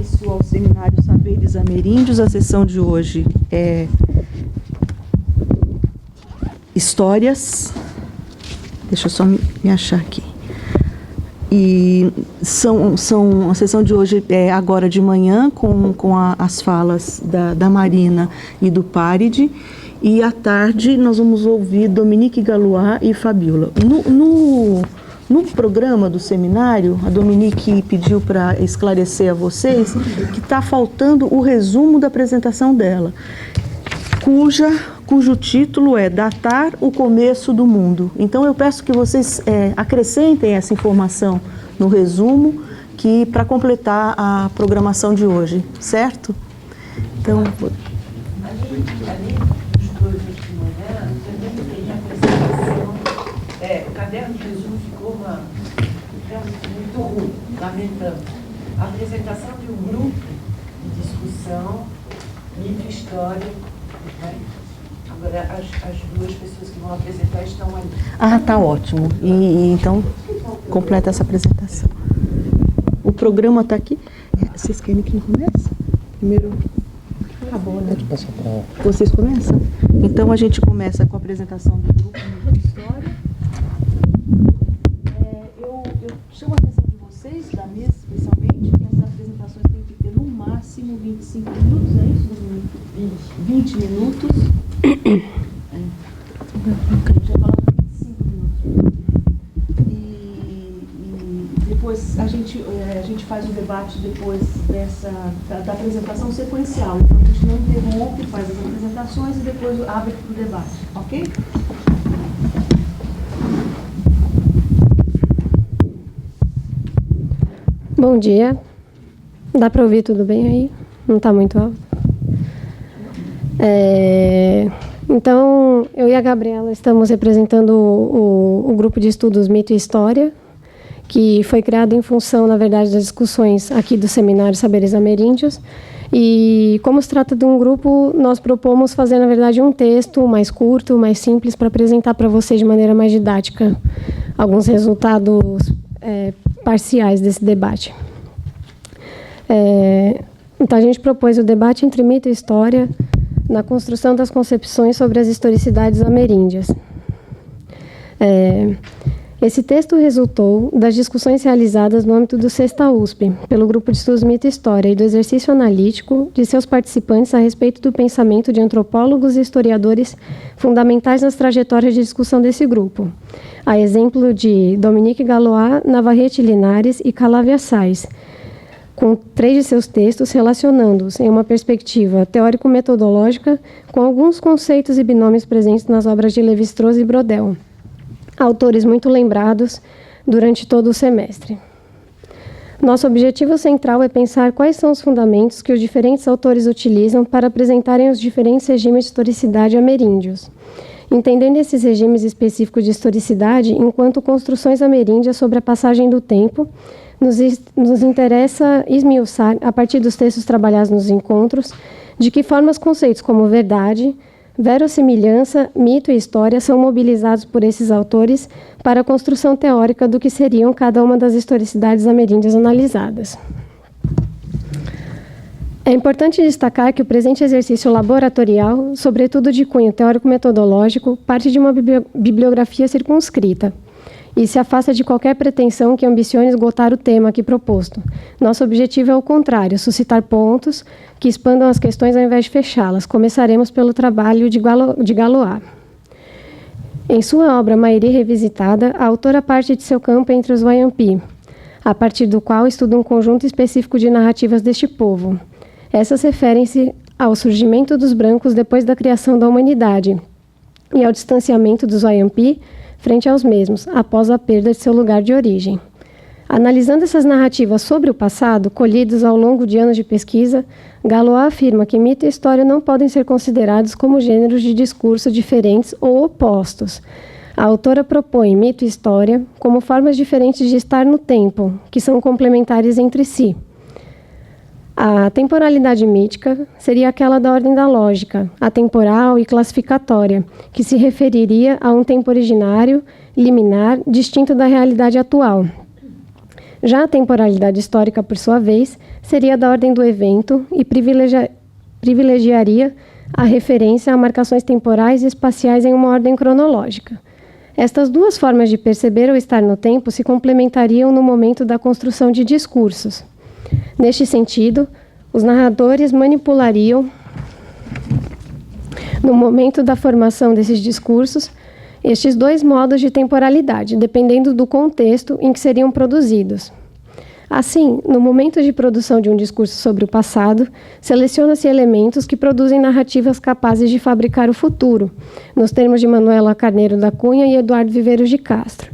início ao seminário Saberes Ameríndios. A sessão de hoje é Histórias. Deixa eu só me achar aqui. E a sessão de hoje é agora de manhã, com as falas da Marina e do Paride. E à tarde nós vamos ouvir Dominique Galois e Fabiola. No programa do seminário, a Dominique pediu para esclarecer a vocês que está faltando o resumo da apresentação dela, cujo título é Datar o Começo do Mundo. Então eu peço que vocês acrescentem essa informação no resumo, para completar a programação de hoje, certo? Então... O caderno de resumo ficou muito ruim, lamentando. A apresentação de um grupo de discussão, mito e história, né? Agora as duas pessoas que vão apresentar estão ali. Ah, tá ótimo. E então, completa essa apresentação. O programa está aqui. Vocês querem que comece? Primeiro... Acabou, né? Pode passar para... Vocês começam? Então a gente começa com a apresentação do grupo de história. Eu chamo a atenção de vocês, da mesa especialmente, que essas apresentações têm que ter no máximo 25 minutos, é isso, Dominique? 20 minutos. Já falava 25 minutos. E depois a gente faz o debate depois da apresentação sequencial. Então a gente não interrompe, faz as apresentações e depois abre para o debate, ok? Bom dia. Dá para ouvir tudo bem aí? Não está muito alto? Então, eu e a Gabriela estamos representando o grupo de estudos Mito e História, que foi criado em função, na verdade, das discussões aqui do Seminário Saberes Ameríndios. E, como se trata de um grupo, nós propomos fazer, na verdade, um texto mais curto, mais simples, para apresentar para vocês de maneira mais didática alguns resultados parciais desse debate. Então, a gente propôs o debate entre mito e história na construção das concepções sobre as historicidades ameríndias. Esse texto resultou das discussões realizadas no âmbito do Sexta USP, pelo Grupo de Estudos Mito e História, e do exercício analítico de seus participantes a respeito do pensamento de antropólogos e historiadores fundamentais nas trajetórias de discussão desse grupo, a exemplo de Dominique Galois, Navarrete Linares e Calavia Sais, com 3 de seus textos relacionando-os em uma perspectiva teórico-metodológica com alguns conceitos e binômios presentes nas obras de Lévi-Strauss e Brodel, autores muito lembrados durante todo o semestre. Nosso objetivo central é pensar quais são os fundamentos que os diferentes autores utilizam para apresentarem os diferentes regimes de historicidade ameríndios, entendendo esses regimes específicos de historicidade enquanto construções ameríndias sobre a passagem do tempo. Nos interessa esmiuçar, a partir dos textos trabalhados nos encontros, de que forma os conceitos como verdade, verossimilhança, mito e história são mobilizados por esses autores para a construção teórica do que seriam cada uma das historicidades ameríndias analisadas. É importante destacar que o presente exercício laboratorial, sobretudo de cunho teórico-metodológico, parte de uma bibliografia circunscrita e se afasta de qualquer pretensão que ambicione esgotar o tema aqui proposto. Nosso objetivo é o contrário, suscitar pontos que expandam as questões ao invés de fechá-las. Começaremos pelo trabalho de Galois. Em sua obra Mairi Revisitada, a autora parte de seu campo entre os Wayampi, a partir do qual estuda um conjunto específico de narrativas deste povo. Essas referem-se ao surgimento dos brancos depois da criação da humanidade e ao distanciamento dos Wayampi frente aos mesmos, após a perda de seu lugar de origem. Analisando essas narrativas sobre o passado, colhidas ao longo de anos de pesquisa, Galois afirma que mito e história não podem ser considerados como gêneros de discurso diferentes ou opostos. A autora propõe mito e história como formas diferentes de estar no tempo, que são complementares entre si. A temporalidade mítica seria aquela da ordem da lógica, atemporal e classificatória, que se referiria a um tempo originário, liminar, distinto da realidade atual. Já a temporalidade histórica, por sua vez, seria da ordem do evento e privilegiaria a referência a marcações temporais e espaciais em uma ordem cronológica. Estas duas formas de perceber ou estar no tempo se complementariam no momento da construção de discursos. Neste sentido, os narradores manipulariam, no momento da formação desses discursos, estes dois modos de temporalidade, dependendo do contexto em que seriam produzidos. Assim, no momento de produção de um discurso sobre o passado, seleciona-se elementos que produzem narrativas capazes de fabricar o futuro, nos termos de Manuela Carneiro da Cunha e Eduardo Viveiros de Castro.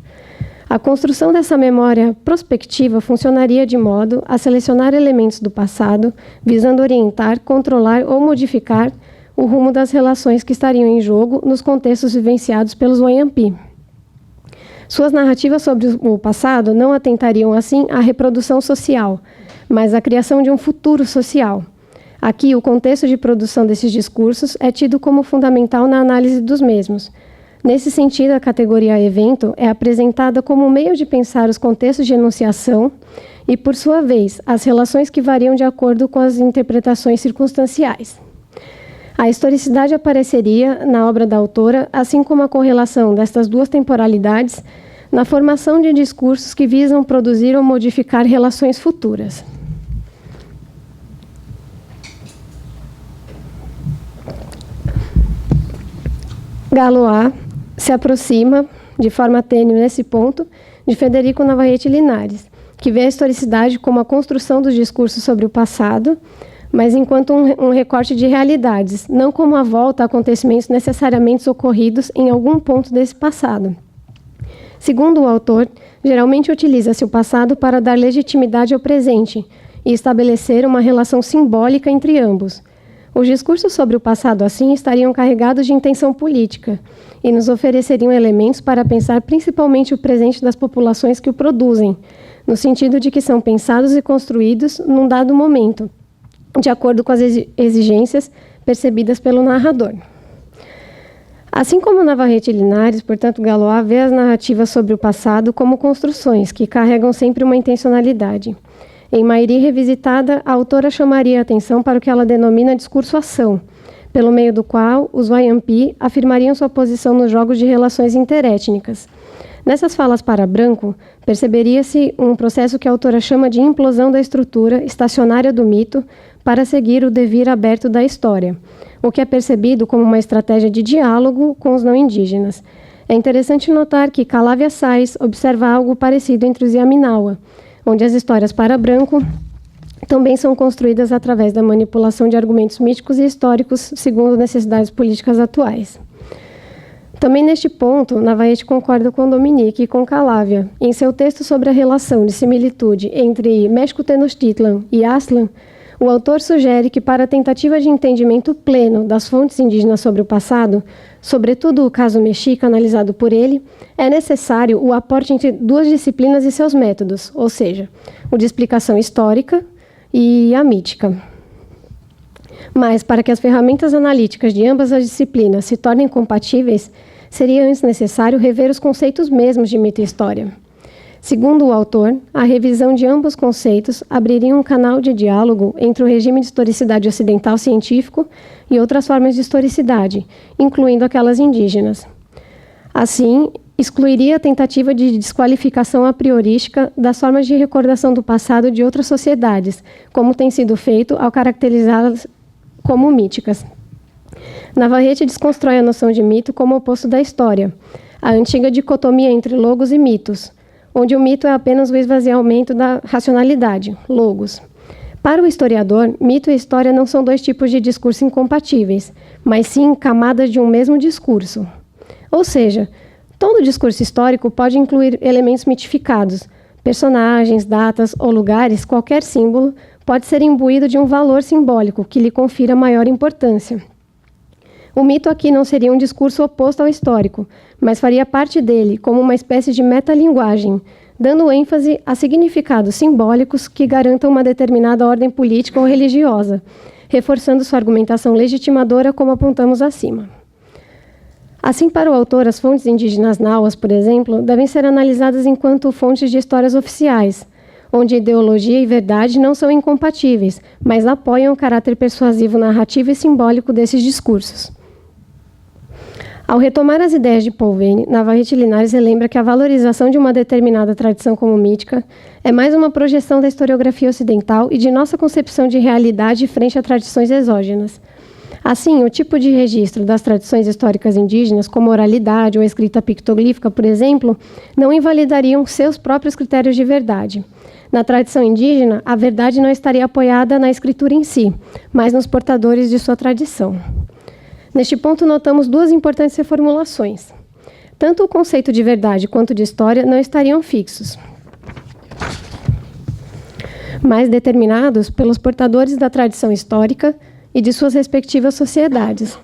A construção dessa memória prospectiva funcionaria de modo a selecionar elementos do passado, visando orientar, controlar ou modificar o rumo das relações que estariam em jogo nos contextos vivenciados pelos Wayampi. Suas narrativas sobre o passado não atentariam, assim, à reprodução social, mas à criação de um futuro social. Aqui, o contexto de produção desses discursos é tido como fundamental na análise dos mesmos. Nesse sentido, a categoria evento é apresentada como um meio de pensar os contextos de enunciação e, por sua vez, as relações que variam de acordo com as interpretações circunstanciais. A historicidade apareceria, na obra da autora, assim como a correlação destas duas temporalidades, na formação de discursos que visam produzir ou modificar relações futuras. Galois se aproxima, de forma tênue nesse ponto, de Federico Navarrete Linares, que vê a historicidade como a construção dos discursos sobre o passado, mas enquanto um recorte de realidades, não como a volta a acontecimentos necessariamente ocorridos em algum ponto desse passado. Segundo o autor, geralmente utiliza-se o passado para dar legitimidade ao presente e estabelecer uma relação simbólica entre ambos. Os discursos sobre o passado, assim, estariam carregados de intenção política e nos ofereceriam elementos para pensar principalmente o presente das populações que o produzem, no sentido de que são pensados e construídos num dado momento, de acordo com as exigências percebidas pelo narrador. Assim como Navarrete Linares, portanto, Galois vê as narrativas sobre o passado como construções que carregam sempre uma intencionalidade. Em Mairi Revisitada, a autora chamaria a atenção para o que ela denomina discurso-ação, pelo meio do qual os Wayampi afirmariam sua posição nos jogos de relações interétnicas. Nessas falas para branco, perceberia-se um processo que a autora chama de implosão da estrutura estacionária do mito para seguir o devir aberto da história, o que é percebido como uma estratégia de diálogo com os não indígenas. É interessante notar que Calavia Sais observa algo parecido entre os Yaminawa, onde as histórias para branco também são construídas através da manipulação de argumentos míticos e históricos segundo necessidades políticas atuais. Também neste ponto, Navarrete concorda com Dominique e com Calavia. Em seu texto sobre a relação de similitude entre México Tenochtitlan e Aztlán, o autor sugere que, para a tentativa de entendimento pleno das fontes indígenas sobre o passado, sobretudo o caso mexica analisado por ele, é necessário o aporte entre duas disciplinas e seus métodos, ou seja, o de explicação histórica e a mítica. Mas, para que as ferramentas analíticas de ambas as disciplinas se tornem compatíveis, seria antes necessário rever os conceitos mesmos de mito e história. Segundo o autor, a revisão de ambos conceitos abriria um canal de diálogo entre o regime de historicidade ocidental científico e outras formas de historicidade, incluindo aquelas indígenas. Assim, excluiria a tentativa de desqualificação a priorística das formas de recordação do passado de outras sociedades, como tem sido feito ao caracterizá-las como míticas. Navarrete desconstrói a noção de mito como oposto da história, a antiga dicotomia entre logos e mitos, onde o mito é apenas o esvaziamento da racionalidade, logos. Para o historiador, mito e história não são dois tipos de discurso incompatíveis, mas sim camadas de um mesmo discurso. Ou seja, todo discurso histórico pode incluir elementos mitificados, personagens, datas ou lugares, qualquer símbolo pode ser imbuído de um valor simbólico que lhe confira maior importância. O mito aqui não seria um discurso oposto ao histórico, mas faria parte dele como uma espécie de metalinguagem, dando ênfase a significados simbólicos que garantam uma determinada ordem política ou religiosa, reforçando sua argumentação legitimadora, como apontamos acima. Assim, para o autor, as fontes indígenas nauas, por exemplo, devem ser analisadas enquanto fontes de histórias oficiais, onde ideologia e verdade não são incompatíveis, mas apoiam o caráter persuasivo, narrativo e simbólico desses discursos. Ao retomar as ideias de Paul Veyne, Navarrete Linares relembra que a valorização de uma determinada tradição como mítica é mais uma projeção da historiografia ocidental e de nossa concepção de realidade frente a tradições exógenas. Assim, o tipo de registro das tradições históricas indígenas, como oralidade ou escrita pictoglífica, por exemplo, não invalidariam seus próprios critérios de verdade. Na tradição indígena, a verdade não estaria apoiada na escritura em si, mas nos portadores de sua tradição. Neste ponto, notamos duas importantes reformulações. Tanto o conceito de verdade quanto de história não estariam fixos, mas determinados pelos portadores da tradição histórica e de suas respectivas sociedades.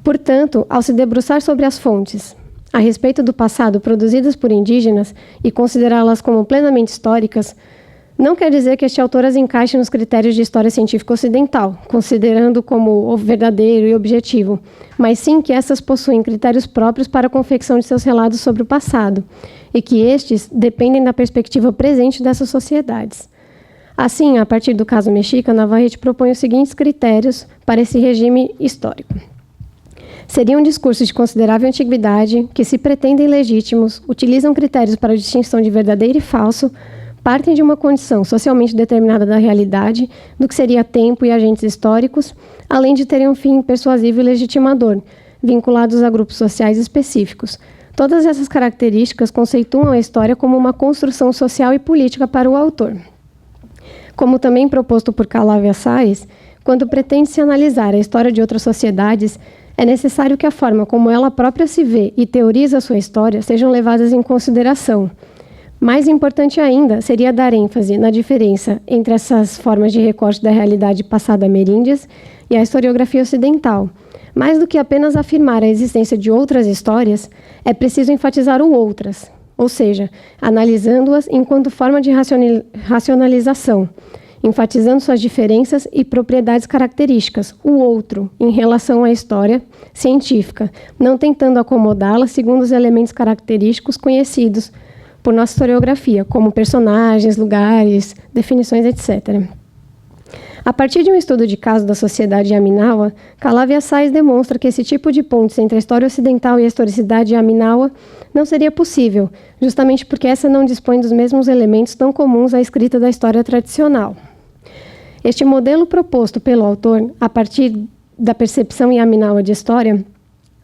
Portanto, ao se debruçar sobre as fontes a respeito do passado produzidas por indígenas e considerá-las como plenamente históricas, não quer dizer que este autor as encaixe nos critérios de história científica ocidental, considerando como o verdadeiro e objetivo, mas sim que essas possuem critérios próprios para a confecção de seus relatos sobre o passado, e que estes dependem da perspectiva presente dessas sociedades. Assim, a partir do caso Mexica, Navarrete propõe os seguintes critérios para esse regime histórico. Seriam discursos de considerável antiguidade, que se pretendem legítimos, utilizam critérios para a distinção de verdadeiro e falso, partem de uma condição socialmente determinada da realidade, do que seria tempo e agentes históricos, além de terem um fim persuasivo e legitimador, vinculados a grupos sociais específicos. Todas essas características conceituam a história como uma construção social e política para o autor. Como também proposto por Calavia Sais, quando pretende-se analisar a história de outras sociedades, é necessário que a forma como ela própria se vê e teoriza a sua história sejam levadas em consideração. Mais importante ainda seria dar ênfase na diferença entre essas formas de recorte da realidade passada ameríndias e a historiografia ocidental. Mais do que apenas afirmar a existência de outras histórias, é preciso enfatizar o outras, ou seja, analisando-as enquanto forma de racionalização, enfatizando suas diferenças e propriedades características, o outro, em relação à história científica, não tentando acomodá-la segundo os elementos característicos conhecidos por nossa historiografia, como personagens, lugares, definições, etc. A partir de um estudo de caso da sociedade Yaminawa, Calavia Sais demonstra que esse tipo de pontes entre a história ocidental e a historicidade Yaminawa não seria possível, justamente porque essa não dispõe dos mesmos elementos tão comuns à escrita da história tradicional. Este modelo proposto pelo autor, a partir da percepção Yaminawa de história,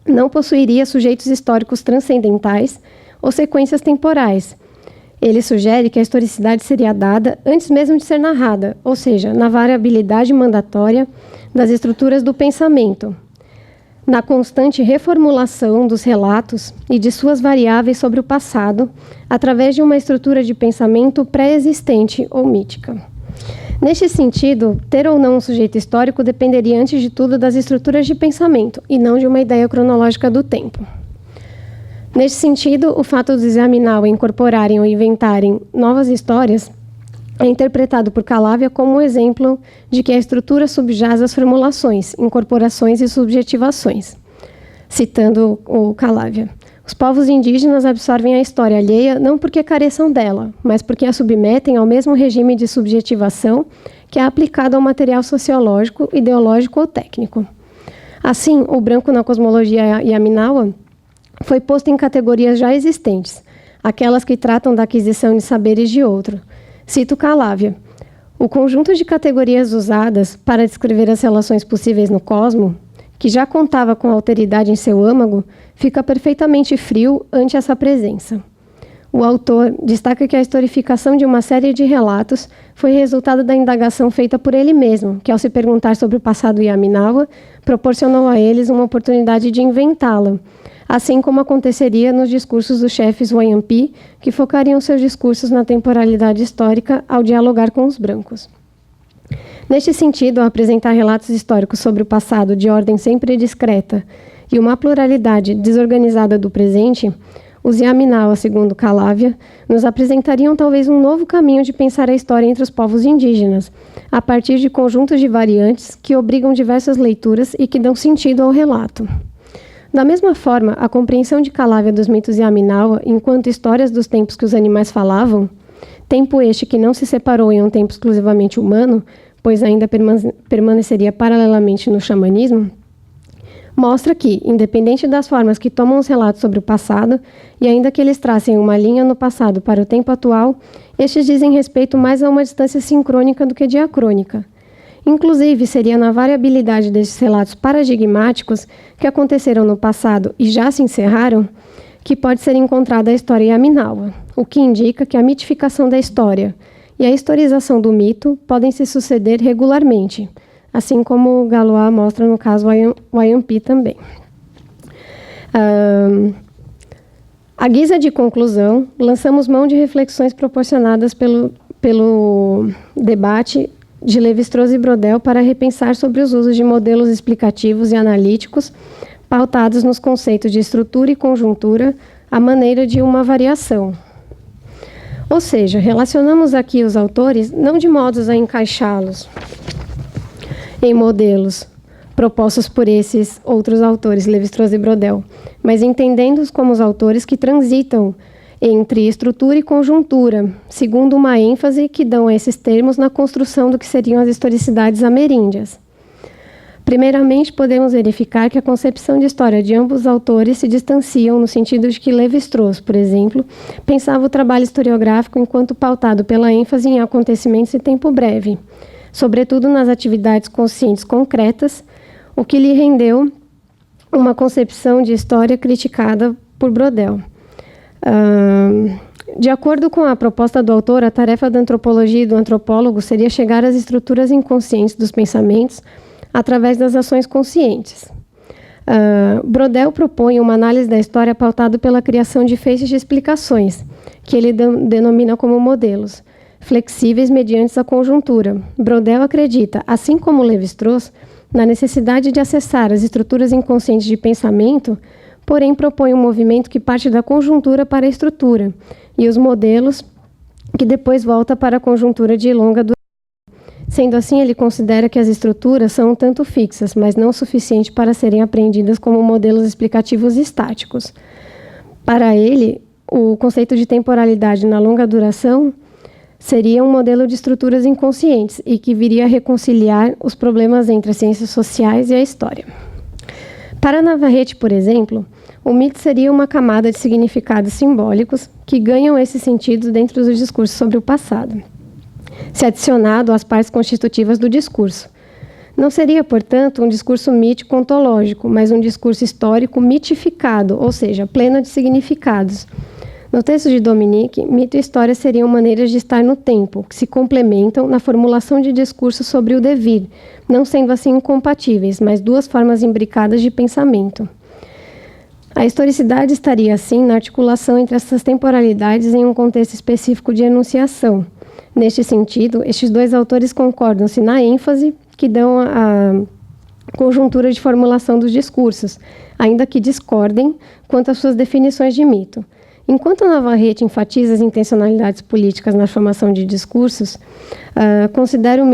não possuiria sujeitos históricos transcendentais ou sequências temporais. Ele sugere que a historicidade seria dada antes mesmo de ser narrada, ou seja, na variabilidade mandatória das estruturas do pensamento, na constante reformulação dos relatos e de suas variáveis sobre o passado, através de uma estrutura de pensamento pré-existente ou mítica. Neste sentido, ter ou não um sujeito histórico dependeria, antes de tudo, das estruturas de pensamento, e não de uma ideia cronológica do tempo. Neste sentido, o fato de Yaminawa incorporarem ou inventarem novas histórias é interpretado por Calavia como um exemplo de que a estrutura subjaz às formulações, incorporações e subjetivações. Citando o Calavia, os povos indígenas absorvem a história alheia não porque careçam dela, mas porque a submetem ao mesmo regime de subjetivação que é aplicado ao material sociológico, ideológico ou técnico. Assim, o branco na cosmologia Yaminawa foi posto em categorias já existentes, aquelas que tratam da aquisição de saberes de outro. Cito Calavia: o conjunto de categorias usadas para descrever as relações possíveis no cosmo, que já contava com alteridade em seu âmago, fica perfeitamente frio ante essa presença. O autor destaca que a historificação de uma série de relatos foi resultado da indagação feita por ele mesmo, que, ao se perguntar sobre o passado Yaminawa, proporcionou a eles uma oportunidade de inventá-la, assim como aconteceria nos discursos dos chefes Wayampi, que focariam seus discursos na temporalidade histórica ao dialogar com os brancos. Neste sentido, ao apresentar relatos históricos sobre o passado de ordem sempre discreta e uma pluralidade desorganizada do presente, os Yaminawa, segundo Calavia, nos apresentariam talvez um novo caminho de pensar a história entre os povos indígenas, a partir de conjuntos de variantes que obrigam diversas leituras e que dão sentido ao relato. Da mesma forma, a compreensão de Calavia dos mitos Yaminawa enquanto histórias dos tempos que os animais falavam tempo este que não se separou em um tempo exclusivamente humano, pois ainda permaneceria paralelamente no xamanismo, mostra que, independente das formas que tomam os relatos sobre o passado, e ainda que eles tracem uma linha no passado para o tempo atual, estes dizem respeito mais a uma distância sincrônica do que diacrônica. Inclusive, seria na variabilidade destes relatos paradigmáticos que aconteceram no passado e já se encerraram, que pode ser encontrada a história Yaminawa, o que indica que a mitificação da história e a historização do mito podem se suceder regularmente, assim como Galois mostra no caso Wayampi também. À guisa de conclusão, lançamos mão de reflexões proporcionadas pelo debate de Lévi-Strauss e Braudel para repensar sobre os usos de modelos explicativos e analíticos pautados nos conceitos de estrutura e conjuntura, à maneira de uma variação. Ou seja, relacionamos aqui os autores não de modos a encaixá-los em modelos propostos por esses outros autores, Lévi-Strauss e Braudel, mas entendendo-os como os autores que transitam entre estrutura e conjuntura, segundo uma ênfase que dão a esses termos na construção do que seriam as historicidades ameríndias. Primeiramente, podemos verificar que a concepção de história de ambos os autores se distanciam no sentido de que Lévi-Strauss, por exemplo, pensava o trabalho historiográfico enquanto pautado pela ênfase em acontecimentos em tempo breve, sobretudo nas atividades conscientes concretas, o que lhe rendeu uma concepção de história criticada por Braudel. De acordo com a proposta do autor, a tarefa da antropologia e do antropólogo seria chegar às estruturas inconscientes dos pensamentos através das ações conscientes. Braudel propõe uma análise da história pautada pela criação de feixes de explicações, que ele denomina como modelos, flexíveis mediante a conjuntura. Braudel acredita, assim como Lévi-Strauss, na necessidade de acessar as estruturas inconscientes de pensamento, porém propõe um movimento que parte da conjuntura para a estrutura, e os modelos que depois volta para a conjuntura de longa duração. Sendo assim, ele considera que as estruturas são um tanto fixas, mas não o suficiente para serem apreendidas como modelos explicativos estáticos. Para ele, o conceito de temporalidade na longa duração seria um modelo de estruturas inconscientes e que viria a reconciliar os problemas entre as ciências sociais e a história. Para Navarrete, por exemplo, o mito seria uma camada de significados simbólicos que ganham esses sentidos dentro dos discursos sobre o passado, se adicionado às partes constitutivas do discurso. Não seria, portanto, um discurso mítico ontológico, mas um discurso histórico mitificado, ou seja, pleno de significados. No texto de Dominique, mito e história seriam maneiras de estar no tempo, que se complementam na formulação de discurso sobre o devir, não sendo assim incompatíveis, mas duas formas imbricadas de pensamento. A historicidade estaria, assim, na articulação entre essas temporalidades em um contexto específico de enunciação. Neste sentido, estes dois autores concordam-se na ênfase que dão a conjuntura de formulação dos discursos, ainda que discordem quanto às suas definições de mito. Enquanto Navarrete enfatiza as intencionalidades políticas na formação de discursos, considera o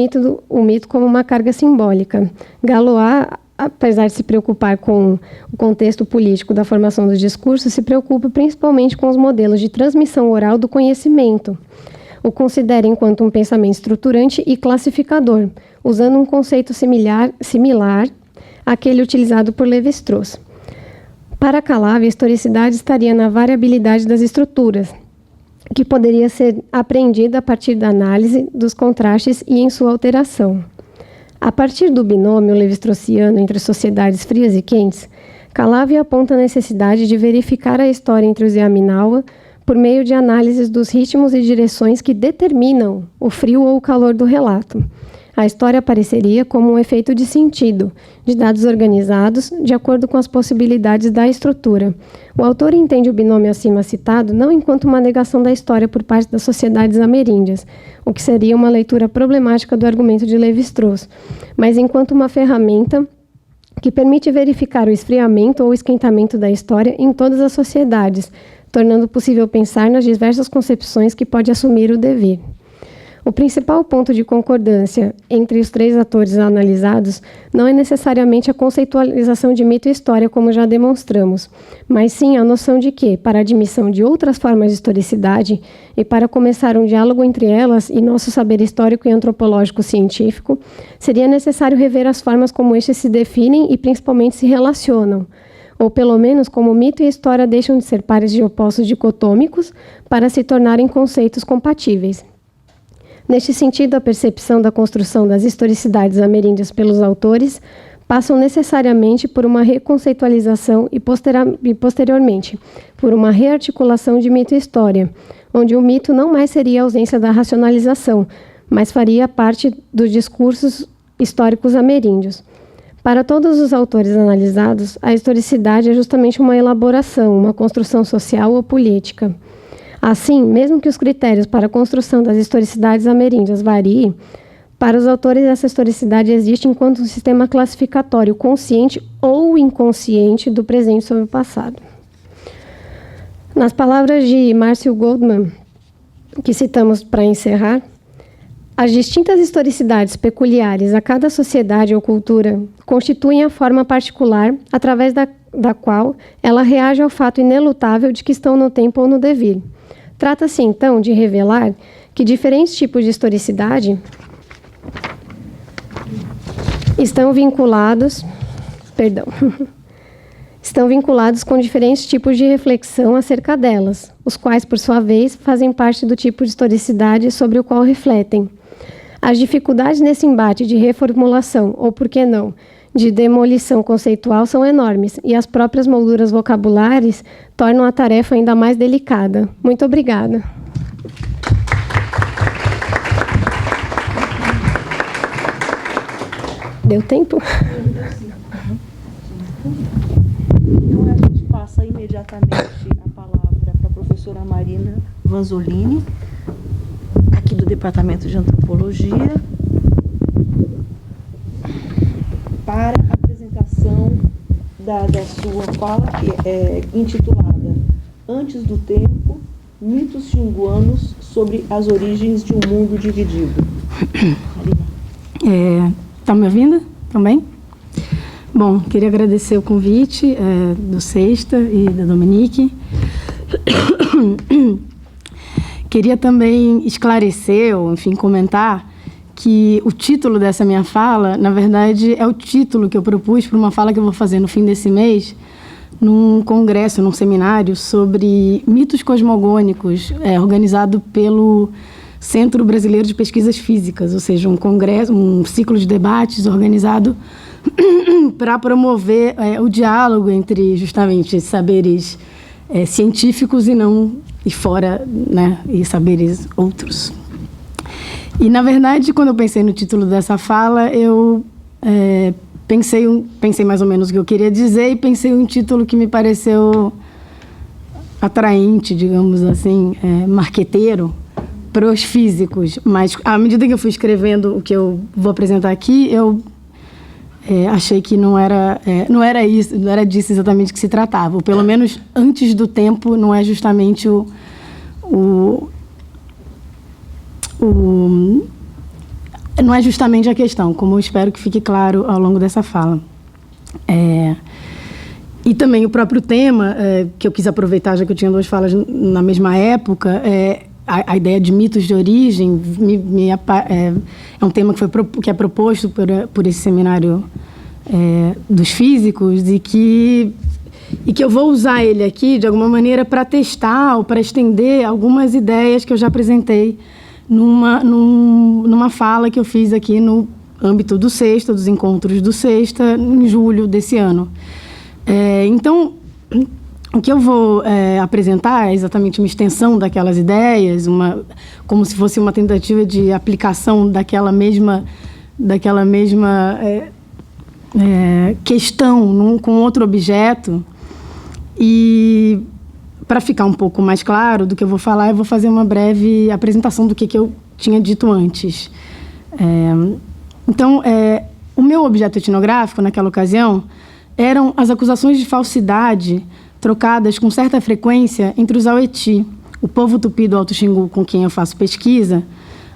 mito como uma carga simbólica. Galois, apesar de se preocupar com o contexto político da formação dos discursos, se preocupa principalmente com os modelos de transmissão oral do conhecimento. O considera enquanto um pensamento estruturante e classificador, usando um conceito similar àquele utilizado por Lévi-Strauss. Para Calavi, a historicidade estaria na variabilidade das estruturas, que poderia ser apreendida a partir da análise dos contrastes e em sua alteração. A partir do binômio levi-straussiano entre sociedades frias e quentes, Calavi aponta a necessidade de verificar a história entre os Yaminawa por meio de análises dos ritmos e direções que determinam o frio ou o calor do relato. A história apareceria como um efeito de sentido, de dados organizados, de acordo com as possibilidades da estrutura. O autor entende o binômio acima citado não enquanto uma negação da história por parte das sociedades ameríndias, o que seria uma leitura problemática do argumento de Lévi-Strauss, mas enquanto uma ferramenta que permite verificar o esfriamento ou esquentamento da história em todas as sociedades, tornando possível pensar nas diversas concepções que pode assumir o devir. O principal ponto de concordância entre os três atores analisados não é necessariamente a conceitualização de mito e história, como já demonstramos, mas sim a noção de que, para a admissão de outras formas de historicidade e para começar um diálogo entre elas e nosso saber histórico e antropológico científico, seria necessário rever as formas como estes se definem e principalmente se relacionam, ou pelo menos como mito e história deixam de ser pares de opostos dicotômicos para se tornarem conceitos compatíveis. Neste sentido, a percepção da construção das historicidades ameríndias pelos autores passam necessariamente por uma reconceitualização e posteriormente por uma rearticulação de mito e história, onde o mito não mais seria a ausência da racionalização, mas faria parte dos discursos históricos ameríndios. Para todos os autores analisados, a historicidade é justamente uma elaboração, uma construção social ou política. Assim, mesmo que os critérios para a construção das historicidades ameríndias variem, para os autores essa historicidade existe enquanto um sistema classificatório consciente ou inconsciente do presente sobre o passado. Nas palavras de Marcio Goldman, que citamos para encerrar, as distintas historicidades peculiares a cada sociedade ou cultura constituem a forma particular através da qual ela reage ao fato inelutável de que estão no tempo ou no devir. Trata-se, então, de revelar que diferentes tipos de historicidade estão vinculados com diferentes tipos de reflexão acerca delas, os quais, por sua vez, fazem parte do tipo de historicidade sobre o qual refletem. As dificuldades nesse embate de reformulação, ou por que não, de demolição conceitual são enormes, e as próprias molduras vocabulares tornam a tarefa ainda mais delicada. Muito obrigada. Deu tempo? Então, a gente passa imediatamente a palavra para a professora Marina Vanzolini, aqui do Departamento de Antropologia, para a apresentação da sua fala, que é intitulada Antes do Tempo, Mitos Xinguanos sobre as Origens de um Mundo Dividido. Estão me ouvindo? Estão bem? Bom, queria agradecer o convite do Sexta e da Dominique. Queria também esclarecer, ou enfim, comentar que o título dessa minha fala, na verdade, é o título que eu propus para uma fala que eu vou fazer no fim desse mês, num congresso, num seminário sobre mitos cosmogônicos, organizado pelo Centro Brasileiro de Pesquisas Físicas, ou seja, um congresso, um ciclo de debates organizado para promover o diálogo entre, justamente, saberes científicos e fora, né, e saberes outros. E, na verdade, quando eu pensei no título dessa fala, eu pensei mais ou menos o que eu queria dizer e pensei um título que me pareceu atraente, digamos assim, marqueteiro, para os físicos. Mas, à medida que eu fui escrevendo o que eu vou apresentar aqui, eu achei que não era disso exatamente que se tratava. Ou, pelo menos, antes do tempo, não é justamente não é justamente a questão, como eu espero que fique claro ao longo dessa fala. E também o próprio tema, que eu quis aproveitar, já que eu tinha duas falas na mesma época, a ideia de mitos de origem é um tema que é proposto por esse seminário dos físicos e que eu vou usar ele aqui, de alguma maneira, para testar ou para estender algumas ideias que eu já apresentei numa fala que eu fiz aqui no âmbito do Sexta, dos encontros do Sexta, em julho desse ano. Então, o que eu vou apresentar é exatamente uma extensão daquelas ideias, como se fosse uma tentativa de aplicação daquela mesma questão com outro objeto. E, para ficar um pouco mais claro do que eu vou falar, eu vou fazer uma breve apresentação do que eu tinha dito antes. Então, o meu objeto etnográfico, naquela ocasião, eram as acusações de falsidade trocadas com certa frequência entre os Aueti, o povo tupi do Alto Xingu com quem eu faço pesquisa,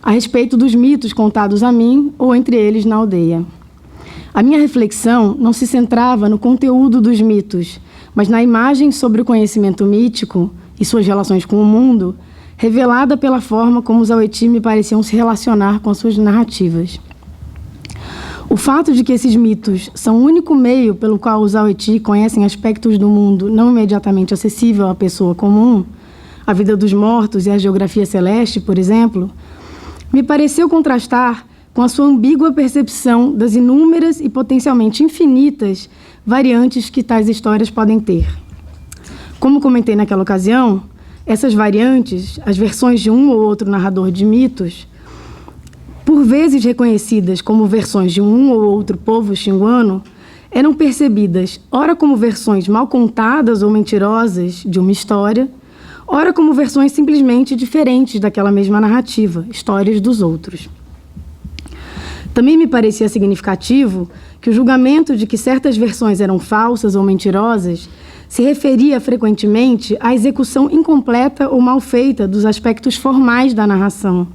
a respeito dos mitos contados a mim ou entre eles na aldeia. A minha reflexão não se centrava no conteúdo dos mitos, mas na imagem sobre o conhecimento mítico e suas relações com o mundo, revelada pela forma como os Aweti me pareciam se relacionar com as suas narrativas. O fato de que esses mitos são o único meio pelo qual os Aweti conhecem aspectos do mundo não imediatamente acessível à pessoa comum, a vida dos mortos e a geografia celeste, por exemplo, me pareceu contrastar com a sua ambígua percepção das inúmeras e potencialmente infinitas variantes que tais histórias podem ter. Como comentei naquela ocasião, essas variantes, as versões de um ou outro narrador de mitos, por vezes reconhecidas como versões de um ou outro povo xinguano, eram percebidas ora como versões mal contadas ou mentirosas de uma história, ora como versões simplesmente diferentes daquela mesma narrativa, histórias dos outros. Também me parecia significativo que o julgamento de que certas versões eram falsas ou mentirosas se referia frequentemente à execução incompleta ou mal feita dos aspectos formais da narração,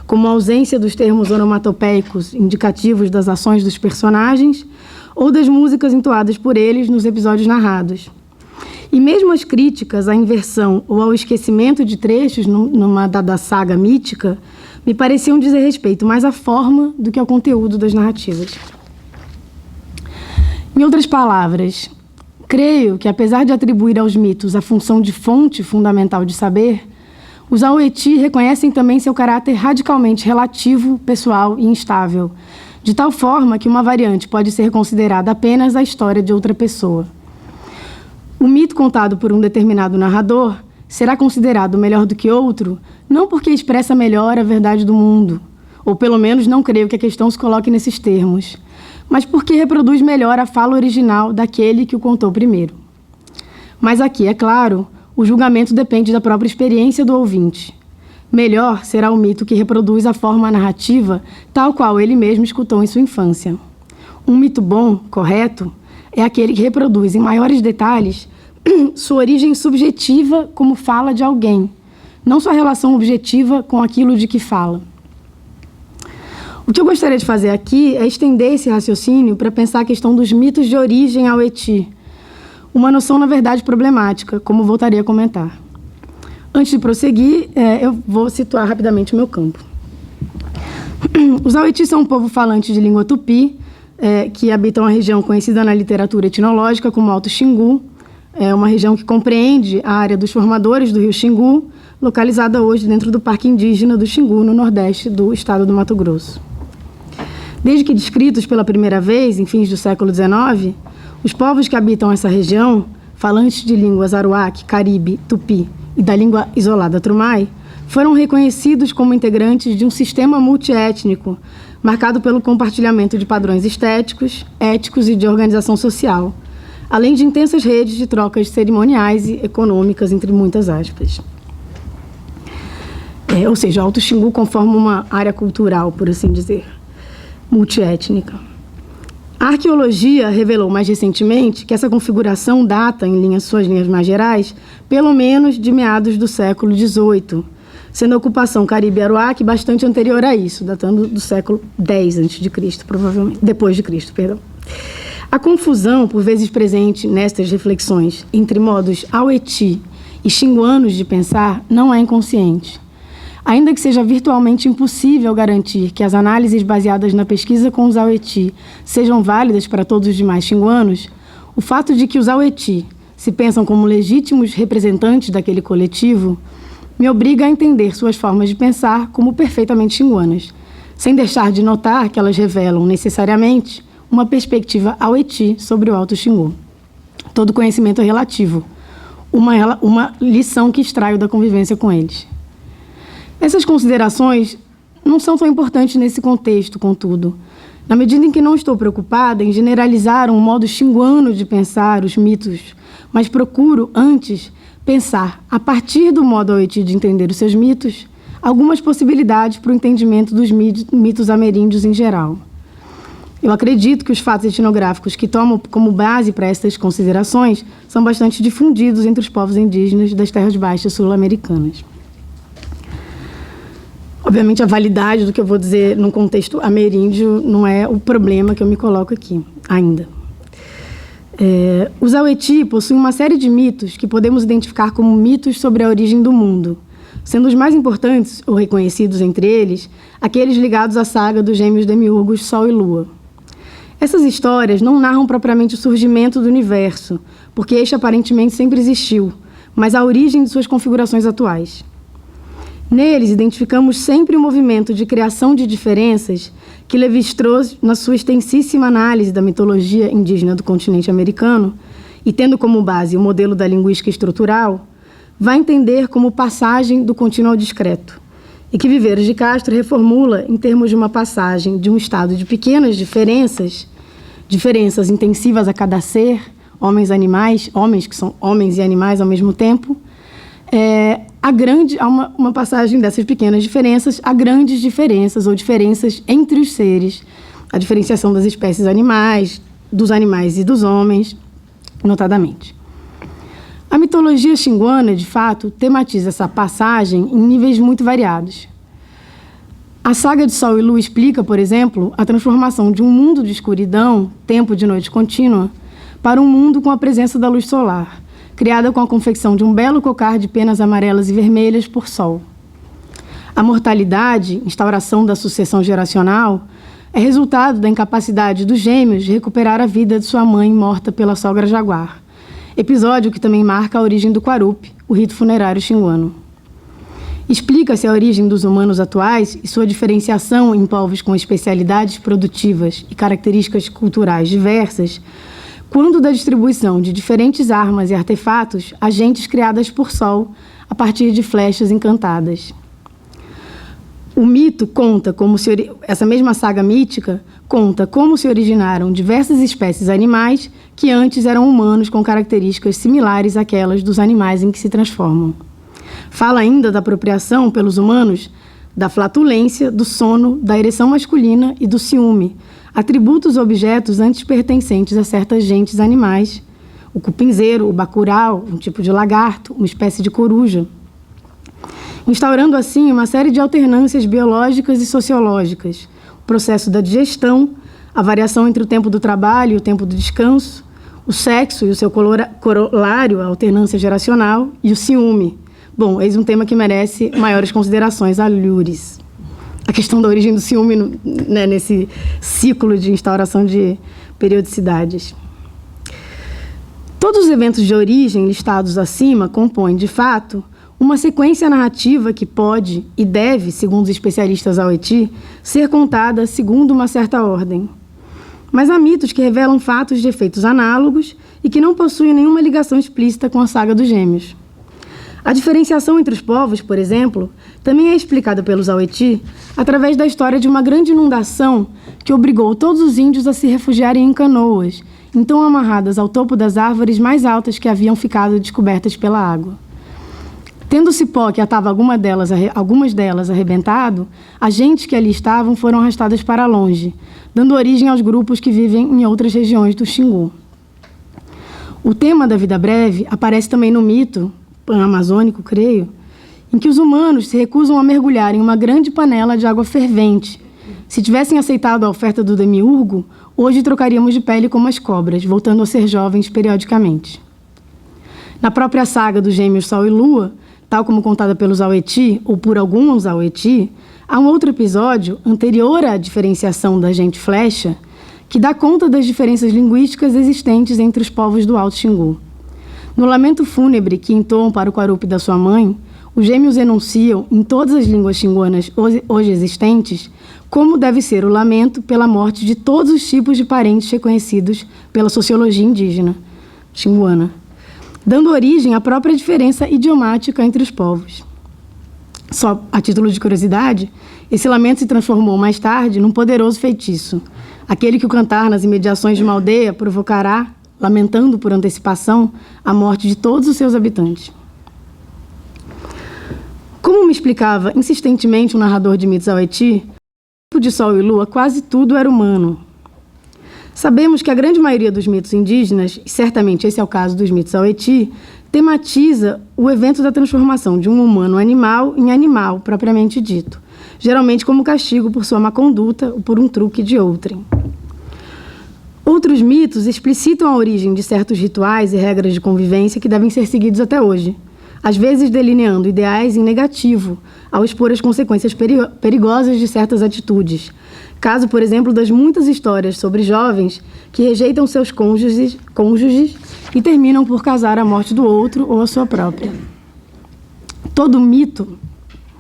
como a ausência dos termos onomatopeicos indicativos das ações dos personagens ou das músicas entoadas por eles nos episódios narrados. E mesmo as críticas à inversão ou ao esquecimento de trechos numa dada saga mítica me pareciam dizer respeito mais à forma do que ao conteúdo das narrativas. Em outras palavras, creio que, apesar de atribuir aos mitos a função de fonte fundamental de saber, os Aweti reconhecem também seu caráter radicalmente relativo, pessoal e instável, de tal forma que uma variante pode ser considerada apenas a história de outra pessoa. O mito contado por um determinado narrador será considerado melhor do que outro, não porque expressa melhor a verdade do mundo, ou pelo menos não creio que a questão se coloque nesses termos, mas porque reproduz melhor a fala original daquele que o contou primeiro. Mas aqui, é claro, o julgamento depende da própria experiência do ouvinte. Melhor será o mito que reproduz a forma narrativa tal qual ele mesmo escutou em sua infância. Um mito bom, correto, é aquele que reproduz em maiores detalhes sua origem subjetiva como fala de alguém, não sua relação objetiva com aquilo de que fala. O que eu gostaria de fazer aqui é estender esse raciocínio para pensar a questão dos mitos de origem Aweti, uma noção, na verdade, problemática, como voltarei a comentar. Antes de prosseguir, eu vou situar rapidamente o meu campo. Os Aweti são um povo falante de língua tupi, que habitam a região conhecida na literatura etnológica como Alto Xingu, uma região que compreende a área dos formadores do rio Xingu, localizada hoje dentro do Parque Indígena do Xingu, no nordeste do estado do Mato Grosso. Desde que descritos pela primeira vez, em fins do século XIX, os povos que habitam essa região, falantes de línguas aruaque, caribe, tupi e da língua isolada trumai, foram reconhecidos como integrantes de um sistema multiétnico, marcado pelo compartilhamento de padrões estéticos, éticos e de organização social, além de intensas redes de trocas cerimoniais e econômicas, entre muitas aspas. Ou seja, Alto Xingu conforma uma área cultural, por assim dizer, multiétnica. A arqueologia revelou mais recentemente que essa configuração data, em suas linhas mais gerais, pelo menos de meados do século XVIII, sendo a ocupação caribe-aruaque bastante anterior a isso, datando do século X a.C., provavelmente, depois de Cristo, perdão. A confusão, por vezes presente nestas reflexões, entre modos Aweti e xinguanos de pensar, não é inconsciente. Ainda que seja virtualmente impossível garantir que as análises baseadas na pesquisa com os Aweti sejam válidas para todos os demais xinguanos, o fato de que os Aweti se pensam como legítimos representantes daquele coletivo me obriga a entender suas formas de pensar como perfeitamente xinguanas, sem deixar de notar que elas revelam necessariamente uma perspectiva Aweti sobre o Alto Xingu. Todo conhecimento é relativo, uma lição que extraio da convivência com eles. Essas considerações não são tão importantes nesse contexto, contudo, na medida em que não estou preocupada em generalizar um modo xinguano de pensar os mitos, mas procuro, antes, pensar, a partir do modo Aweti de entender os seus mitos, algumas possibilidades para o entendimento dos mitos ameríndios em geral. Eu acredito que os fatos etnográficos que tomam como base para essas considerações são bastante difundidos entre os povos indígenas das terras baixas sul-americanas. Obviamente, a validade do que eu vou dizer num contexto ameríndio não é o problema que eu me coloco aqui, ainda. Os Aweti possuem uma série de mitos que podemos identificar como mitos sobre a origem do mundo, sendo os mais importantes, ou reconhecidos entre eles, aqueles ligados à saga dos gêmeos demiurgos Sol e Lua. Essas histórias não narram propriamente o surgimento do universo, porque este aparentemente sempre existiu, mas a origem de suas configurações atuais. Neles, identificamos sempre o movimento de criação de diferenças que Lévi-Strauss, na sua extensíssima análise da mitologia indígena do continente americano, e tendo como base o modelo da linguística estrutural, vai entender como passagem do contínuo ao discreto, e que Viveiros de Castro reformula em termos de uma passagem de um estado de pequenas diferenças intensivas a cada ser, homens que são homens e animais ao mesmo tempo, há uma passagem dessas pequenas diferenças a grandes diferenças ou diferenças entre os seres, a diferenciação das espécies animais, dos animais e dos homens, notadamente. A mitologia xinguana, de fato, tematiza essa passagem em níveis muito variados. A saga de Sol e Lua explica, por exemplo, a transformação de um mundo de escuridão, tempo de noite contínua, para um mundo com a presença da luz solar, criada com a confecção de um belo cocar de penas amarelas e vermelhas por sol. A mortalidade, instauração da sucessão geracional, é resultado da incapacidade dos gêmeos de recuperar a vida de sua mãe morta pela sogra jaguar, episódio que também marca a origem do Quarup, o rito funerário xinguano. Explica-se a origem dos humanos atuais e sua diferenciação em povos com especialidades produtivas e características culturais diversas, quando da distribuição de diferentes armas e artefatos a gentes criadas por Sol a partir de flechas encantadas. O mito conta essa mesma saga mítica conta como se originaram diversas espécies animais que antes eram humanos com características similares àquelas dos animais em que se transformam. Fala ainda da apropriação pelos humanos da flatulência, do sono, da ereção masculina e do ciúme, atributos ou objetos antes pertencentes a certas gentes animais, o cupinzeiro, o bacurau, um tipo de lagarto, uma espécie de coruja, instaurando assim uma série de alternâncias biológicas e sociológicas, o processo da digestão, a variação entre o tempo do trabalho e o tempo do descanso, o sexo e o seu corolário, a alternância geracional, e o ciúme. Bom, eis um tema que merece maiores considerações a Lures. A questão da origem do ciúme nesse ciclo de instauração de periodicidades. Todos os eventos de origem listados acima compõem, de fato, uma sequência narrativa que pode e deve, segundo os especialistas Aweti, ser contada segundo uma certa ordem. Mas há mitos que revelam fatos de efeitos análogos e que não possuem nenhuma ligação explícita com a saga dos gêmeos. A diferenciação entre os povos, por exemplo, também é explicada pelos Aweti através da história de uma grande inundação que obrigou todos os índios a se refugiarem em canoas, então amarradas ao topo das árvores mais altas que haviam ficado descobertas pela água. Tendo o cipó que atava algumas delas arrebentado, as gentes que ali estavam foram arrastadas para longe, dando origem aos grupos que vivem em outras regiões do Xingu. O tema da vida breve aparece também no mito pan-amazônico, creio, em que os humanos se recusam a mergulhar em uma grande panela de água fervente. Se tivessem aceitado a oferta do demiurgo, hoje trocaríamos de pele como as cobras, voltando a ser jovens periodicamente. Na própria saga dos gêmeos Sol e Lua, tal como contada pelos Aweti, ou por alguns Aweti, há um outro episódio, anterior à diferenciação da gente flecha, que dá conta das diferenças linguísticas existentes entre os povos do Alto Xingu. No lamento fúnebre que entoam para o Quarup da sua mãe, os gêmeos enunciam, em todas as línguas xinguanas hoje existentes, como deve ser o lamento pela morte de todos os tipos de parentes reconhecidos pela sociologia indígena xinguana, dando origem à própria diferença idiomática entre os povos. Só a título de curiosidade, esse lamento se transformou mais tarde num poderoso feitiço, aquele que o cantar nas imediações de uma aldeia provocará, lamentando por antecipação, a morte de todos os seus habitantes. Como me explicava insistentemente um narrador de mitos Aweti, no tempo de Sol e Lua quase tudo era humano. Sabemos que a grande maioria dos mitos indígenas, e certamente esse é o caso dos mitos Aweti, tematiza o evento da transformação de um humano animal em animal, propriamente dito, geralmente como castigo por sua má conduta ou por um truque de outrem. Outros mitos explicitam a origem de certos rituais e regras de convivência que devem ser seguidos até hoje, às vezes delineando ideais em negativo, ao expor as consequências perigosas de certas atitudes. Caso, por exemplo, das muitas histórias sobre jovens que rejeitam seus cônjuges e terminam por casar à morte do outro ou a sua própria. Todo mito...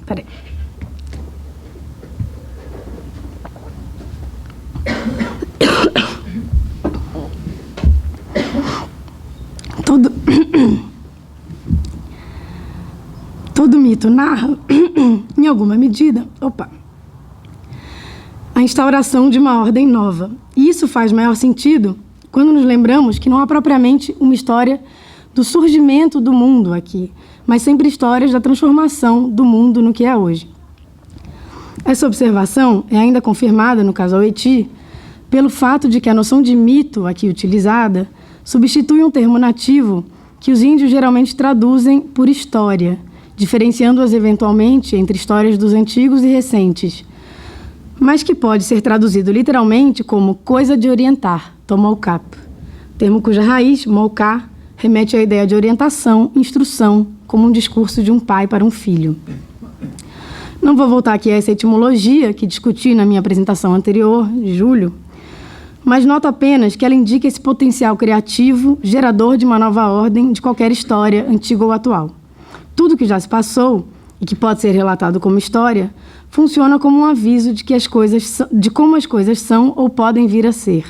Peraí. Todo mito narra, em alguma medida, a instauração de uma ordem nova. E isso faz maior sentido quando nos lembramos que não há propriamente uma história do surgimento do mundo aqui, mas sempre histórias da transformação do mundo no que é hoje. Essa observação é ainda confirmada, no caso Aweti, pelo fato de que a noção de mito aqui utilizada substitui um termo nativo que os índios geralmente traduzem por história, diferenciando-as eventualmente entre histórias dos antigos e recentes, mas que pode ser traduzido literalmente como coisa de orientar, tomolcap, termo cuja raiz, molká, remete à ideia de orientação, instrução, como um discurso de um pai para um filho. Não vou voltar aqui a essa etimologia que discuti na minha apresentação anterior, de julho, mas noto apenas que ela indica esse potencial criativo, gerador de uma nova ordem de qualquer história, antiga ou atual. Tudo que já se passou, e que pode ser relatado como história, funciona como um aviso de como as coisas são ou podem vir a ser.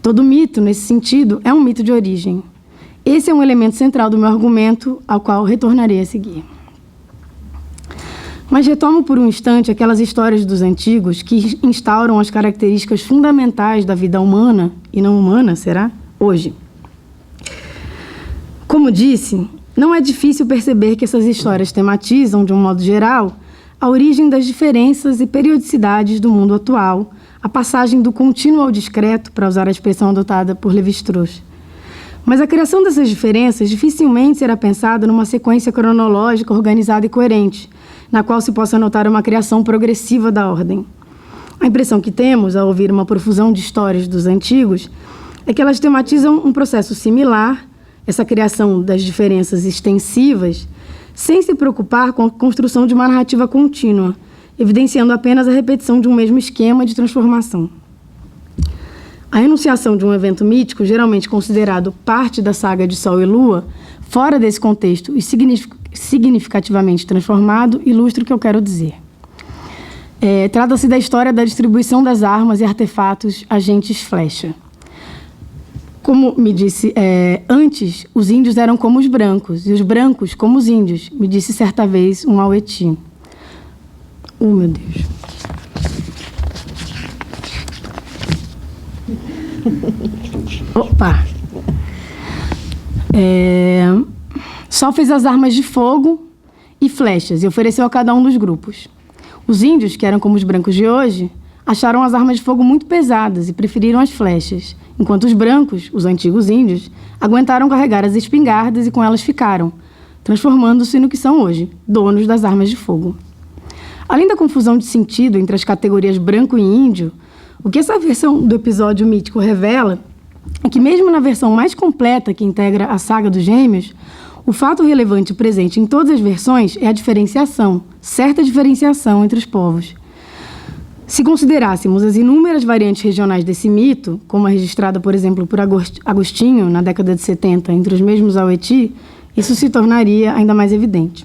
Todo mito, nesse sentido, é um mito de origem. Esse é um elemento central do meu argumento, ao qual retornarei a seguir. Mas retomo por um instante aquelas histórias dos antigos que instauram as características fundamentais da vida humana, e não humana, será? Hoje. Como disse, não é difícil perceber que essas histórias tematizam, de um modo geral, a origem das diferenças e periodicidades do mundo atual, a passagem do contínuo ao discreto, para usar a expressão adotada por Lévi-Strauss. Mas a criação dessas diferenças dificilmente será pensada numa sequência cronológica organizada e coerente, na qual se possa notar uma criação progressiva da ordem. A impressão que temos, ao ouvir uma profusão de histórias dos antigos, é que elas tematizam um processo similar, essa criação das diferenças extensivas, sem se preocupar com a construção de uma narrativa contínua, evidenciando apenas a repetição de um mesmo esquema de transformação. A enunciação de um evento mítico, geralmente considerado parte da saga de Sol e Lua, fora desse contexto e significativamente transformado, ilustra o que eu quero dizer. Trata-se da história da distribuição das armas e artefatos agentes flecha. Como me disse antes, os índios eram como os brancos, e os brancos como os índios, me disse certa vez um Aweti. Oh, meu Deus. Opa! Sol fez as armas de fogo e flechas e ofereceu a cada um dos grupos. Os índios, que eram como os brancos de hoje, acharam as armas de fogo muito pesadas e preferiram as flechas, enquanto os brancos, os antigos índios, aguentaram carregar as espingardas e com elas ficaram, transformando-se no que são hoje, donos das armas de fogo. Além da confusão de sentido entre as categorias branco e índio, o que essa versão do episódio mítico revela é que, mesmo na versão mais completa que integra a saga dos Gêmeos, o fato relevante presente em todas as versões é a diferenciação, certa diferenciação entre os povos. Se considerássemos as inúmeras variantes regionais desse mito, como a registrada, por exemplo, por Agostinho, na década de 70, entre os mesmos Aweti, isso se tornaria ainda mais evidente.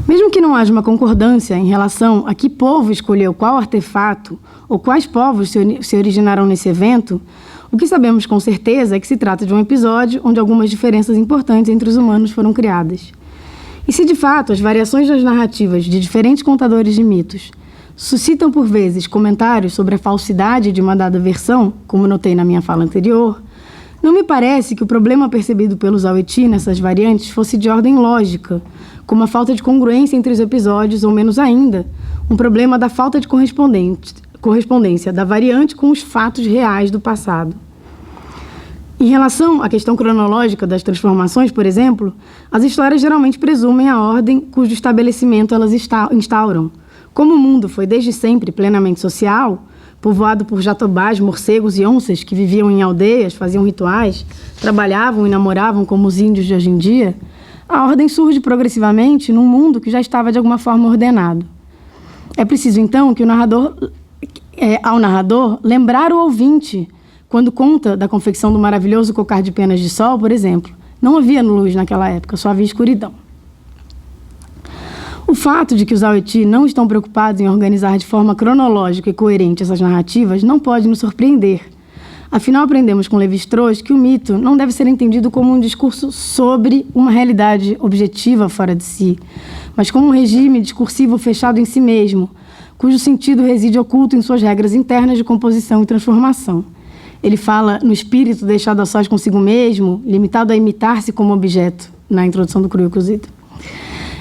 Mesmo que não haja uma concordância em relação a que povo escolheu qual artefato ou quais povos se originaram nesse evento, o que sabemos com certeza é que se trata de um episódio onde algumas diferenças importantes entre os humanos foram criadas. E se de fato as variações das narrativas de diferentes contadores de mitos suscitam por vezes comentários sobre a falsidade de uma dada versão, como notei na minha fala anterior, não me parece que o problema percebido pelos Aweti nessas variantes fosse de ordem lógica, como a falta de congruência entre os episódios, ou menos ainda, um problema da falta de correspondência da variante com os fatos reais do passado. Em relação à questão cronológica das transformações, por exemplo, as histórias geralmente presumem a ordem cujo estabelecimento elas instauram. Como o mundo foi desde sempre plenamente social, povoado por jatobás, morcegos e onças que viviam em aldeias, faziam rituais, trabalhavam e namoravam como os índios de hoje em dia, a ordem surge progressivamente num mundo que já estava de alguma forma ordenado. É preciso, então, que ao narrador lembrar o ouvinte, quando conta da confecção do maravilhoso cocar de penas de sol, por exemplo, não havia luz naquela época, só havia escuridão. O fato de que os Aweti não estão preocupados em organizar de forma cronológica e coerente essas narrativas não pode nos surpreender. Afinal, aprendemos com Lévi-Strauss que o mito não deve ser entendido como um discurso sobre uma realidade objetiva fora de si, mas como um regime discursivo fechado em si mesmo, cujo sentido reside oculto em suas regras internas de composição e transformação. Ele fala no espírito deixado a sós consigo mesmo, limitado a imitar-se como objeto, na introdução do Cru e o Cozido.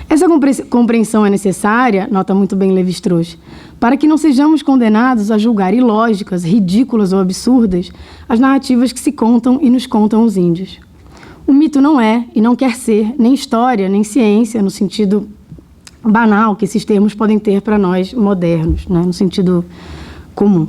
Essa compreensão é necessária, nota muito bem Lévi-Strauss, para que não sejamos condenados a julgar ilógicas, ridículas ou absurdas as narrativas que se contam e nos contam os índios. O mito não é e não quer ser nem história, nem ciência, no sentido banal que esses termos podem ter para nós modernos, né, no sentido comum.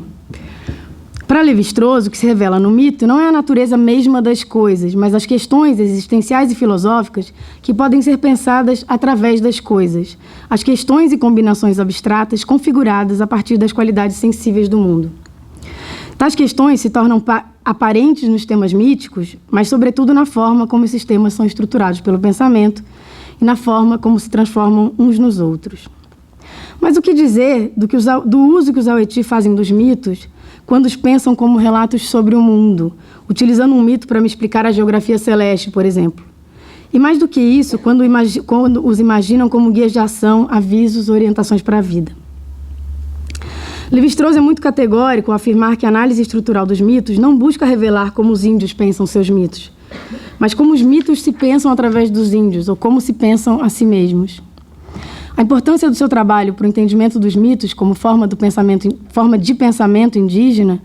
Para Lévi-Strauss, o que se revela no mito não é a natureza mesma das coisas, mas as questões existenciais e filosóficas que podem ser pensadas através das coisas, as questões e combinações abstratas configuradas a partir das qualidades sensíveis do mundo. Tais questões se tornam aparentes nos temas míticos, mas sobretudo na forma como esses temas são estruturados pelo pensamento e na forma como se transformam uns nos outros. Mas o que dizer do uso que os Aweti fazem dos mitos quando os pensam como relatos sobre o mundo, utilizando um mito para me explicar a geografia celeste, por exemplo? E mais do que isso, quando os imaginam como guias de ação, avisos, orientações para a vida. Lévi-Strauss é muito categórico ao afirmar que a análise estrutural dos mitos não busca revelar como os índios pensam seus mitos, mas como os mitos se pensam através dos índios, ou como se pensam a si mesmos. A importância do seu trabalho para o entendimento dos mitos como forma de pensamento indígena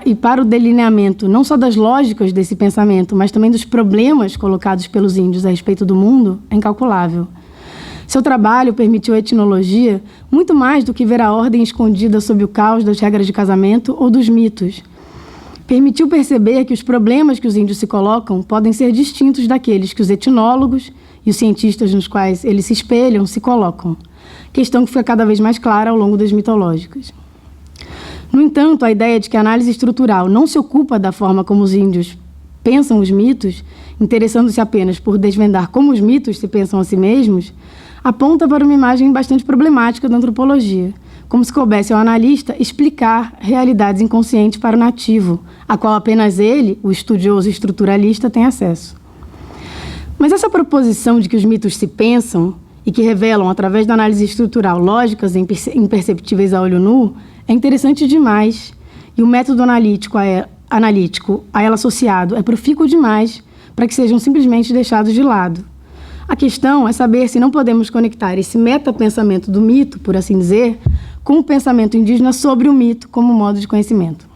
e para o delineamento não só das lógicas desse pensamento, mas também dos problemas colocados pelos índios a respeito do mundo é incalculável. Seu trabalho permitiu à etnologia muito mais do que ver a ordem escondida sob o caos das regras de casamento ou dos mitos. Permitiu perceber que os problemas que os índios se colocam podem ser distintos daqueles que os etnólogos e os cientistas nos quais eles se espelham se colocam, questão que fica cada vez mais clara ao longo das mitológicas. No entanto, a ideia de que a análise estrutural não se ocupa da forma como os índios pensam os mitos, interessando-se apenas por desvendar como os mitos se pensam a si mesmos, aponta para uma imagem bastante problemática da antropologia, como se coubesse ao analista explicar realidades inconscientes para o nativo, a qual apenas ele, o estudioso estruturalista, tem acesso. Mas essa proposição de que os mitos se pensam e que revelam, através da análise estrutural, lógicas imperceptíveis a olho nu, é interessante demais, e o método analítico a ela associado é profícuo demais para que sejam simplesmente deixados de lado. A questão é saber se não podemos conectar esse metapensamento do mito, por assim dizer, com o pensamento indígena sobre o mito como modo de conhecimento.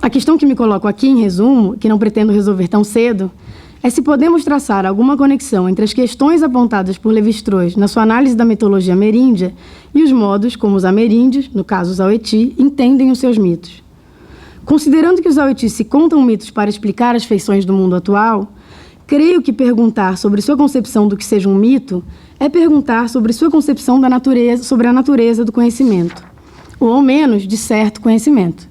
A questão que me coloco aqui, em resumo, que não pretendo resolver tão cedo, é se podemos traçar alguma conexão entre as questões apontadas por Lévi-Strauss na sua análise da mitologia ameríndia e os modos como os ameríndios, no caso os Aweti, entendem os seus mitos. Considerando que os Aweti se contam mitos para explicar as feições do mundo atual, creio que perguntar sobre sua concepção do que seja um mito é perguntar sobre sua concepção da natureza, sobre a natureza do conhecimento, ou ao menos de certo conhecimento.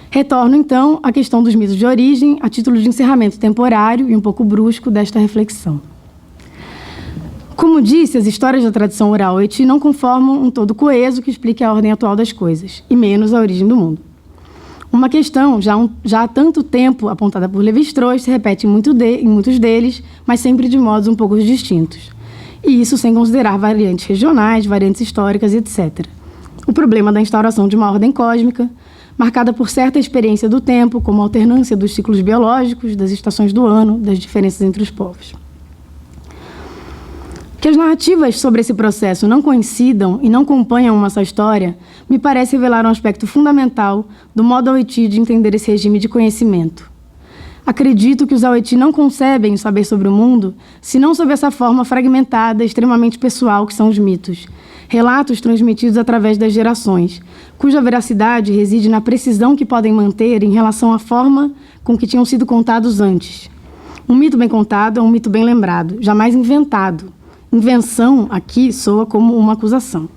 Retorno, então, à questão dos mitos de origem, a título de encerramento temporário e um pouco brusco desta reflexão. Como disse, as histórias da tradição oral Aweti não conformam um todo coeso que explique a ordem atual das coisas, e menos a origem do mundo. Uma questão, já há tanto tempo apontada por Lévi-Strauss, se repete em muitos deles, mas sempre de modos um pouco distintos. E isso sem considerar variantes regionais, variantes históricas, etc. O problema da instauração de uma ordem cósmica, marcada por certa experiência do tempo, como a alternância dos ciclos biológicos, das estações do ano, das diferenças entre os povos. Que as narrativas sobre esse processo não coincidam e não acompanham uma só história, me parece revelar um aspecto fundamental do modo Aweti de entender esse regime de conhecimento. Acredito que os Aweti não concebem o saber sobre o mundo, senão sob essa forma fragmentada, extremamente pessoal que são os mitos. Relatos transmitidos através das gerações, cuja veracidade reside na precisão que podem manter em relação à forma com que tinham sido contados antes. Um mito bem contado é um mito bem lembrado, jamais inventado. Invenção aqui soa como uma acusação.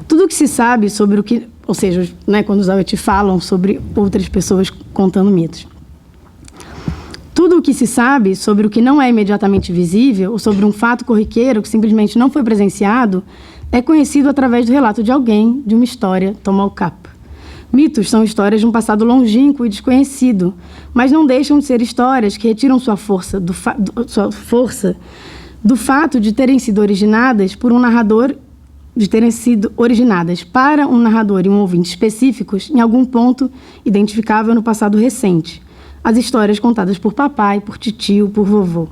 Tudo o que se sabe sobre o que... Ou seja, quando os Aweti falam sobre outras pessoas contando mitos. Tudo o que se sabe sobre o que não é imediatamente visível, ou sobre um fato corriqueiro que simplesmente não foi presenciado, é conhecido através do relato de alguém, de uma história, toma o cap. Mitos são histórias de um passado longínquo e desconhecido, mas não deixam de ser histórias que retiram sua força do fato de terem sido originadas por um narrador, de terem sido originadas para um narrador e um ouvinte específicos em algum ponto identificável no passado recente. As histórias contadas por papai, por titio, por vovô.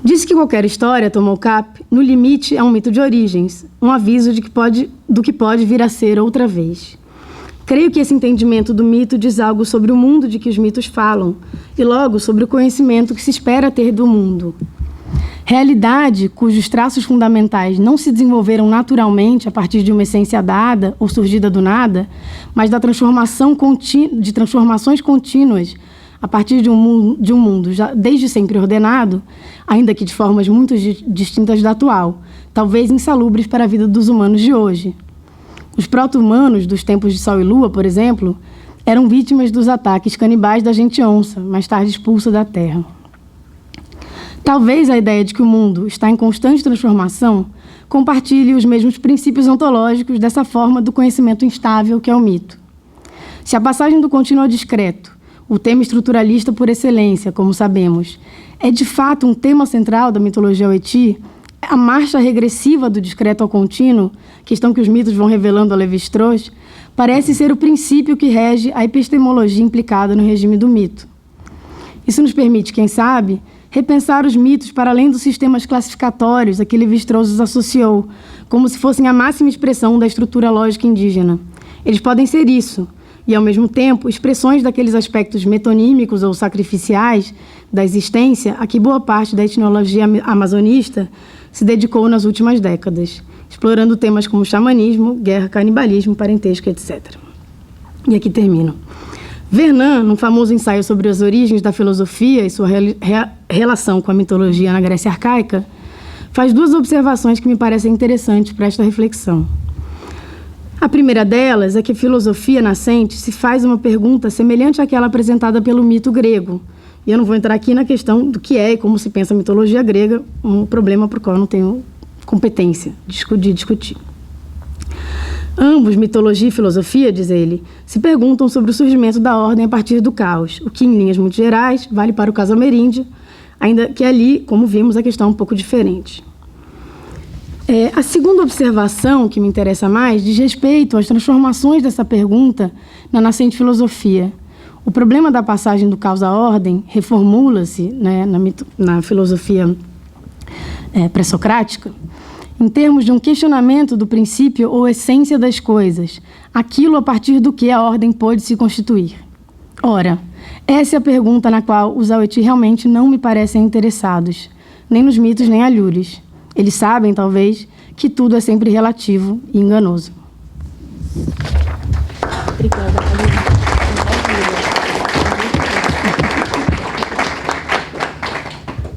Disse que qualquer história, tomou cap, no limite é um mito de origens, um aviso do que pode vir a ser outra vez. Creio que esse entendimento do mito diz algo sobre o mundo de que os mitos falam, e logo sobre o conhecimento que se espera ter do mundo. Realidade cujos traços fundamentais não se desenvolveram naturalmente a partir de uma essência dada ou surgida do nada, mas de transformações contínuas a partir de um mundo já desde sempre ordenado, ainda que de formas muito distintas da atual, talvez insalubres para a vida dos humanos de hoje. Os proto-humanos dos tempos de Sol e Lua, por exemplo, eram vítimas dos ataques canibais da gente-onça, mais tarde expulsa da Terra. Talvez a ideia de que o mundo está em constante transformação compartilhe os mesmos princípios ontológicos dessa forma do conhecimento instável que é o mito. Se a passagem do contínuo ao discreto, o tema estruturalista por excelência, como sabemos, é de fato um tema central da mitologia Aweti, a marcha regressiva do discreto ao contínuo, questão que os mitos vão revelando a Lévi-Strauss, parece ser o princípio que rege a epistemologia implicada no regime do mito. Isso nos permite, quem sabe, repensar os mitos para além dos sistemas classificatórios a que Lévi-Strauss os associou, como se fossem a máxima expressão da estrutura lógica indígena. Eles podem ser isso, e, ao mesmo tempo, expressões daqueles aspectos metonímicos ou sacrificiais da existência a que boa parte da etnologia amazonista se dedicou nas últimas décadas, explorando temas como xamanismo, guerra, canibalismo, parentesco, etc. E aqui termino. Vernon, num famoso ensaio sobre as origens da filosofia e sua relação com a mitologia na Grécia arcaica, faz duas observações que me parecem interessantes para esta reflexão. A primeira delas é que a filosofia nascente se faz uma pergunta semelhante àquela apresentada pelo mito grego. E eu não vou entrar aqui na questão do que é e como se pensa a mitologia grega, um problema para o qual eu não tenho competência de discutir. Ambos, mitologia e filosofia, diz ele, se perguntam sobre o surgimento da ordem a partir do caos, o que, em linhas muito gerais, vale para o caso ameríndio, ainda que ali, como vimos, a questão é um pouco diferente. A segunda observação, que me interessa mais, diz respeito às transformações dessa pergunta na nascente filosofia. O problema da passagem do caos à ordem reformula-se, na filosofia pré-socrática, em termos de um questionamento do princípio ou essência das coisas, aquilo a partir do que a ordem pôde se constituir. Ora, essa é a pergunta na qual os Aweti realmente não me parecem interessados, nem nos mitos nem alhures. Eles sabem, talvez, que tudo é sempre relativo e enganoso. Obrigada,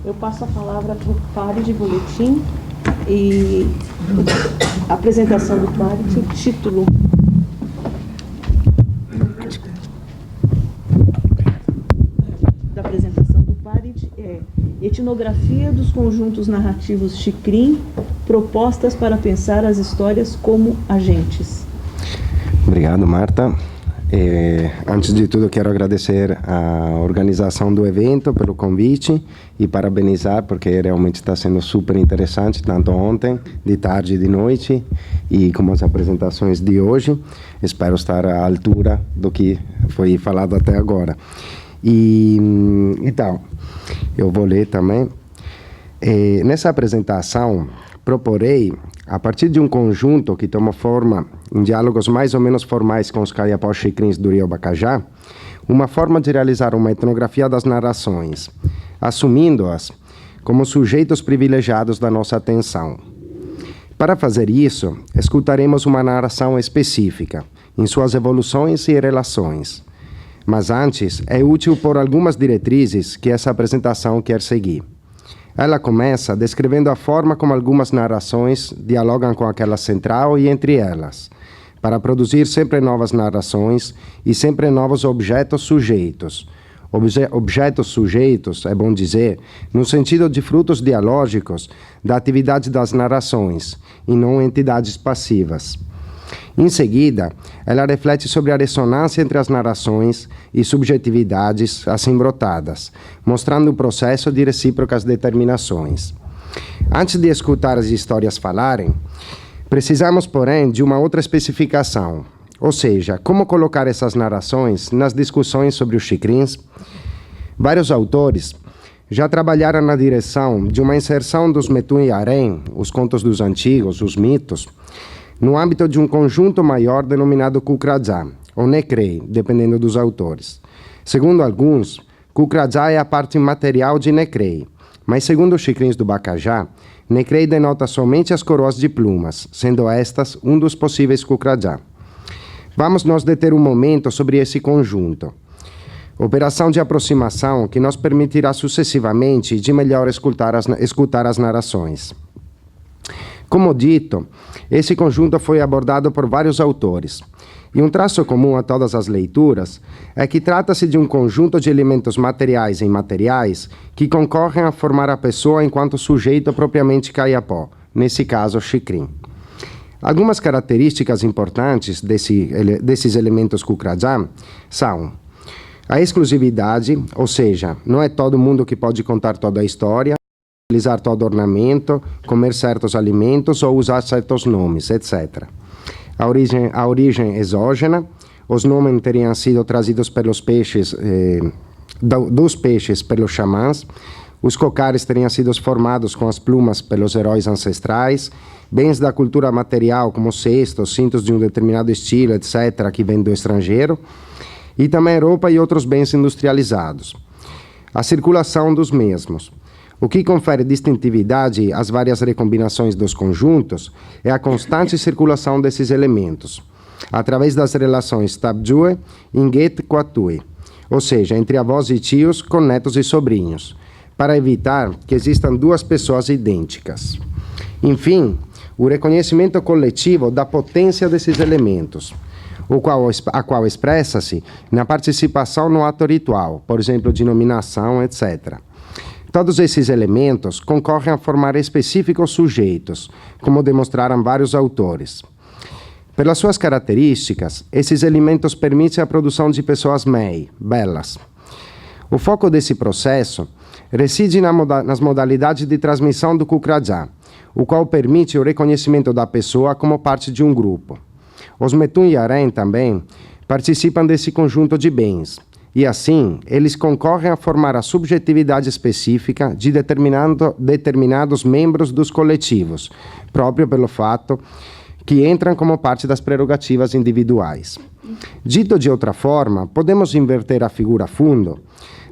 eu passo a palavra para o Pare de Boletim e a apresentação do Pare, título. Da apresentação do Pare é Etnografia dos conjuntos narrativos Xikrin, propostas para pensar as histórias como agentes. Obrigado, Marta. Antes de tudo, quero agradecer a organização do evento pelo convite e parabenizar, porque realmente está sendo super interessante, tanto ontem, de tarde e de noite, e como as apresentações de hoje. Espero estar à altura do que foi falado até agora. Então, eu vou ler também. Nessa apresentação, proporei, a partir de um conjunto que toma forma em diálogos mais ou menos formais com os Kayapós Xicrins do Rio Bacajá, uma forma de realizar uma etnografia das narrações, assumindo-as como sujeitos privilegiados da nossa atenção. Para fazer isso, escutaremos uma narração específica, em suas evoluções e relações. Mas antes, é útil pôr algumas diretrizes que essa apresentação quer seguir. Ela começa descrevendo a forma como algumas narrações dialogam com aquela central e entre elas, para produzir sempre novas narrações e sempre novos objetos sujeitos. Objetos sujeitos, é bom dizer, no sentido de frutos dialógicos da atividade das narrações, e não entidades passivas. Em seguida, ela reflete sobre a ressonância entre as narrações e subjetividades assim brotadas, mostrando o processo de recíprocas determinações. Antes de escutar as histórias falarem, precisamos, porém, de uma outra especificação, ou seja, como colocar essas narrações nas discussões sobre os Xicrins. Vários autores já trabalharam na direção de uma inserção dos Metum e Harém, os contos dos antigos, os mitos, no âmbito de um conjunto maior denominado Kukrazá, ou Necrei, dependendo dos autores. Segundo alguns, Kukrazá é a parte material de Necrei, mas segundo os Xicrins do Bacajá, Necrei denota somente as coroas de plumas, sendo estas um dos possíveis Kukrazá. Vamos nos deter um momento sobre esse conjunto. Operação de aproximação que nos permitirá sucessivamente de melhor escutar as narrações. Como dito, esse conjunto foi abordado por vários autores, e um traço comum a todas as leituras é que trata-se de um conjunto de elementos materiais e imateriais que concorrem a formar a pessoa enquanto sujeito propriamente Kayapó, nesse caso Xicrim. Algumas características importantes desses elementos Kukrazá são a exclusividade, ou seja, não é todo mundo que pode contar toda a história, utilizar todo ornamento, comer certos alimentos ou usar certos nomes, etc. A origem exógena, os nomes teriam sido trazidos pelos peixes, dos peixes pelos xamãs, os cocares teriam sido formados com as plumas pelos heróis ancestrais, bens da cultura material, como cestos, cintos de um determinado estilo, etc., que vêm do estrangeiro, e também roupa e outros bens industrializados. A circulação dos mesmos. O que confere distintividade às várias recombinações dos conjuntos é a constante circulação desses elementos, através das relações tabjue, inget, quatue, ou seja, entre avós e tios com netos e sobrinhos, para evitar que existam duas pessoas idênticas. Enfim, o reconhecimento coletivo da potência desses elementos, a qual expressa-se na participação no ato ritual, por exemplo, de nominação, etc. Todos esses elementos concorrem a formar específicos sujeitos, como demonstraram vários autores. Pelas suas características, esses elementos permitem a produção de pessoas mei, belas. O foco desse processo reside nas modalidades de transmissão do Kukrazá, o qual permite o reconhecimento da pessoa como parte de um grupo. Os Metum e Harém também participam desse conjunto de bens, e assim eles concorrem a formar a subjetividade específica de determinados membros dos coletivos, próprio pelo fato que entram como parte das prerrogativas individuais. Dito de outra forma, podemos inverter a figura a fundo,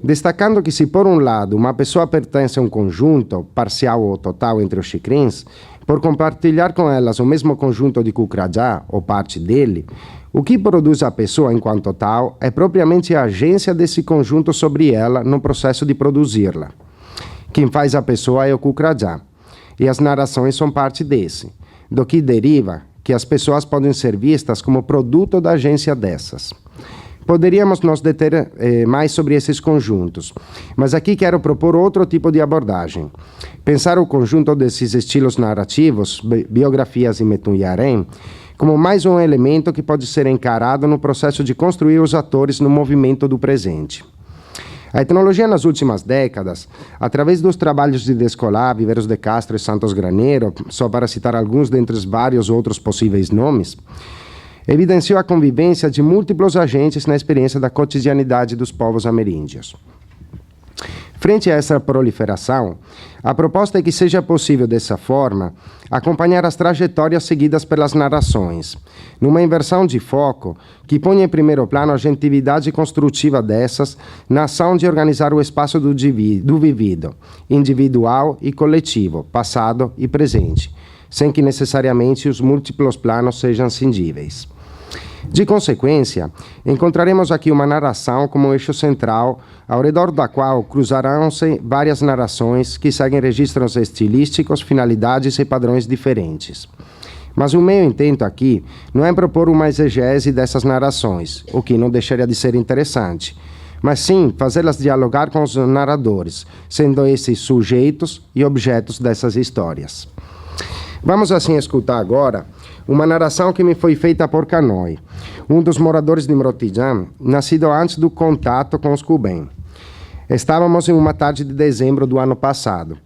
destacando que se por um lado uma pessoa pertence a um conjunto, parcial ou total entre os Xicrins, por compartilhar com elas o mesmo conjunto de Kukrazá, ou parte dele, o que produz a pessoa enquanto tal é propriamente a agência desse conjunto sobre ela no processo de produzi-la. Quem faz a pessoa é o Kukrazá, e as narrações são parte desse, do que deriva que as pessoas podem ser vistas como produto da agência dessas. Poderíamos nos deter mais sobre esses conjuntos, mas aqui quero propor outro tipo de abordagem. Pensar o conjunto desses estilos narrativos, biografias e Metum e Harém, como mais um elemento que pode ser encarado no processo de construir os atores no movimento do presente. A etnologia nas últimas décadas, através dos trabalhos de Descolar, Viveiros de Castro e Santos Graneiro, só para citar alguns dentre os vários outros possíveis nomes, evidenciou a convivência de múltiplos agentes na experiência da cotidianidade dos povos ameríndios. Frente a essa proliferação, a proposta é que seja possível, dessa forma, acompanhar as trajetórias seguidas pelas narrações, numa inversão de foco que põe em primeiro plano a agentividade construtiva dessas na ação de organizar o espaço do vivido, individual e coletivo, passado e presente, sem que necessariamente os múltiplos planos sejam cindíveis. De consequência, encontraremos aqui uma narração como eixo central, ao redor da qual cruzarão-se várias narrações que seguem registros estilísticos, finalidades e padrões diferentes. Mas o meu intento aqui não é propor uma exegese dessas narrações, o que não deixaria de ser interessante, mas sim fazê-las dialogar com os narradores, sendo esses sujeitos e objetos dessas histórias. Vamos assim escutar agora uma narração que me foi feita por Kanoi, um dos moradores de Mrotidjan, nascido antes do contato com os Kuben. Estávamos em uma tarde de dezembro do ano passado,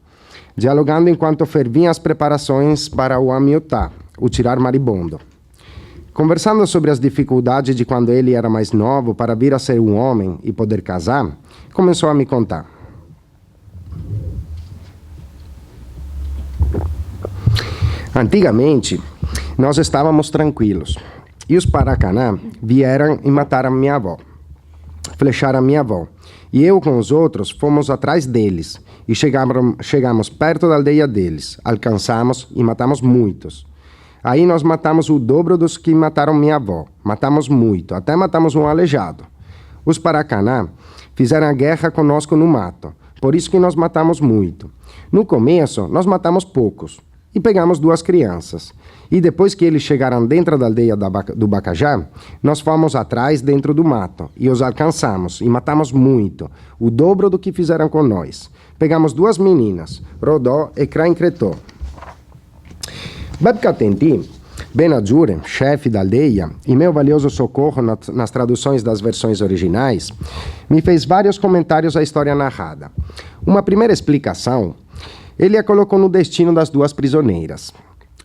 dialogando enquanto ferviam as preparações para o Amiotá, o tirar maribondo. Conversando sobre as dificuldades de quando ele era mais novo para vir a ser um homem e poder casar, começou a me contar. Antigamente, nós estávamos tranquilos, e os Paracaná vieram e mataram minha avó, flecharam minha avó, e eu com os outros fomos atrás deles, e chegamos perto da aldeia deles, alcançamos e matamos muitos. Aí nós matamos o dobro dos que mataram minha avó, matamos muito, até matamos um aleijado. Os Paracaná fizeram a guerra conosco no mato, por isso que nós matamos muito. No começo, nós matamos poucos, e pegamos 2 crianças. E depois que eles chegaram dentro da aldeia do Bacajá, nós fomos atrás dentro do mato e os alcançamos e matamos muito, o dobro do que fizeram com nós. Pegamos 2 meninas, Rodó e Craincretó. Bebkatenti, Benadjure, chefe da aldeia, e meu valioso socorro nas traduções das versões originais, me fez vários comentários à história narrada. Uma primeira explicação, ele a colocou no destino das 2 prisioneiras.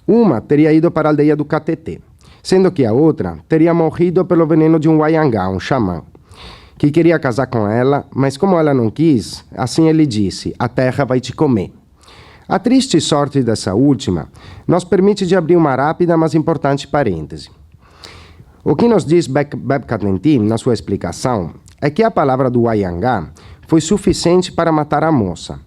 Uma teria ido para a aldeia do Cateté, sendo que a outra teria morrido pelo veneno de um Wayangá, um xamã, que queria casar com ela, mas como ela não quis, assim ele disse, a terra vai te comer. A triste sorte dessa última nos permite de abrir uma rápida, mas importante parêntese. O que nos diz Bebkatenti, na sua explicação, é que a palavra do Wayangá foi suficiente para matar a moça,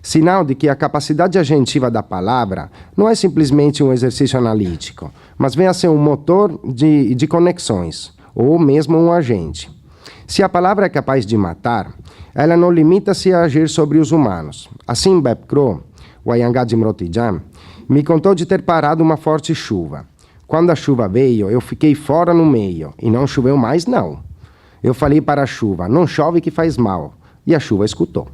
sinal de que a capacidade agentiva da palavra não é simplesmente um exercício analítico, mas vem a ser um motor de conexões, ou mesmo um agente. Se a palavra é capaz de matar, ela não limita-se a agir sobre os humanos. Assim, Bebkro, o Wayangá de Mrotidjan, me contou de ter parado uma forte chuva. Quando a chuva veio, eu fiquei fora no meio, e não choveu mais não. Eu falei para a chuva, não chove que faz mal, e a chuva escutou.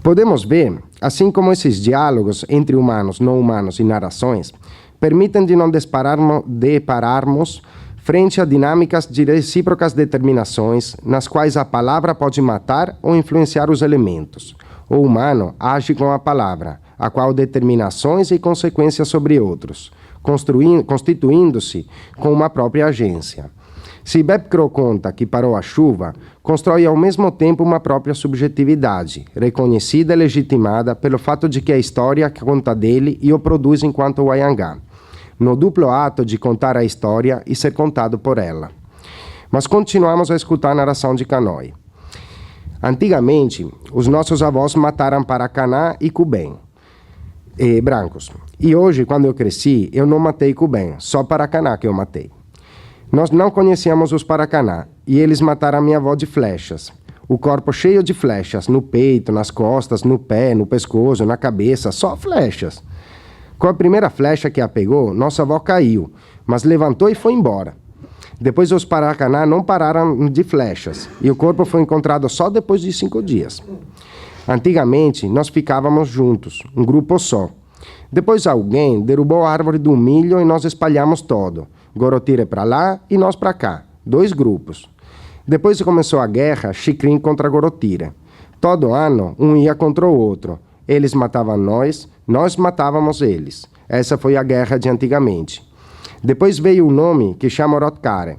Podemos ver, assim como esses diálogos entre humanos, não humanos e narrações, permitem de não depararmos frente a dinâmicas de recíprocas determinações, nas quais a palavra pode matar ou influenciar os elementos. O humano age com a palavra, a qual determina ações e consequências sobre outros, constituindo-se com uma própria agência. Se Bebkro conta que parou a chuva, constrói ao mesmo tempo uma própria subjetividade, reconhecida e legitimada pelo fato de que a história conta dele e o produz enquanto Wayangá, no duplo ato de contar a história e ser contado por ela. Mas continuamos a escutar a narração de Kanoi. Antigamente, os nossos avós mataram Paracaná e Kuben, brancos. E hoje, quando eu cresci, eu não matei Kuben, só Paracaná que eu matei. Nós não conhecíamos os Paracaná, e eles mataram a minha avó de flechas. O corpo cheio de flechas, no peito, nas costas, no pé, no pescoço, na cabeça, só flechas. Com a primeira flecha que a pegou, nossa avó caiu, mas levantou e foi embora. Depois os Paracaná não pararam de flechas, e o corpo foi encontrado só depois de 5 dias. Antigamente, nós ficávamos juntos, um grupo só. Depois alguém derrubou a árvore do milho e nós espalhamos todo. Gorotire para lá e nós para cá, 2 grupos. Depois começou a guerra, Xicrim contra Gorotire. Todo ano, um ia contra o outro. Eles matavam nós matávamos eles. Essa foi a guerra de antigamente. Depois veio o nome que chama Rotkare.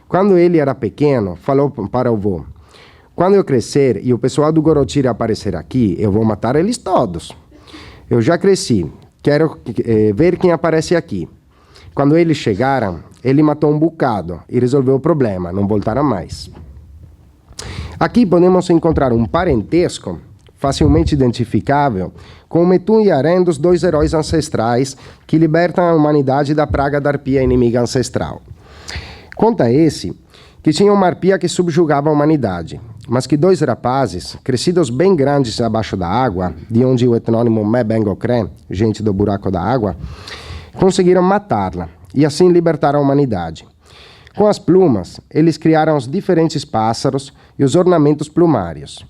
Quando ele era pequeno, falou para o avô, Quando eu crescer e o pessoal do Gorotira aparecer aqui, eu vou matar eles todos. Eu já cresci, quero ver quem aparece aqui. Quando eles chegaram, ele matou um bocado e resolveu o problema, não voltaram mais. Aqui podemos encontrar um parentesco facilmente identificável com Metum e Arendos, dois heróis ancestrais que libertam a humanidade da praga da arpia inimiga ancestral. Conta esse que tinha uma arpia que subjugava a humanidade, mas que dois rapazes, crescidos bem grandes abaixo da água, de onde o etnônimo Mebengocré, gente do buraco da água, conseguiram matá-la e assim libertar a humanidade. Com as plumas, eles criaram os diferentes pássaros e os ornamentos plumários.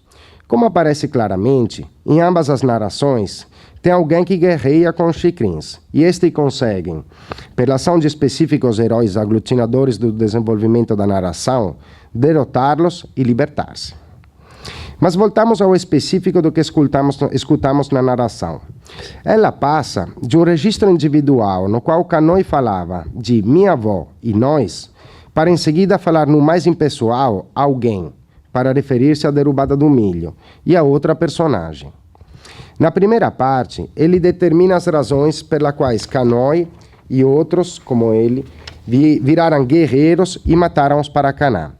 Como aparece claramente, em ambas as narrações, tem alguém que guerreia com os chicrins, e estes conseguem, pela ação de específicos heróis aglutinadores do desenvolvimento da narração, derrotá-los e libertar-se. Mas voltamos ao específico do que escutamos na narração. Ela passa de um registro individual, no qual Kanoi falava de minha avó e nós, para em seguida falar no mais impessoal, alguém, para referir-se à derrubada do milho, e a outra personagem. Na primeira parte, ele determina as razões pelas quais Kanoi e outros, como ele, viraram guerreiros e mataram os Paracaná.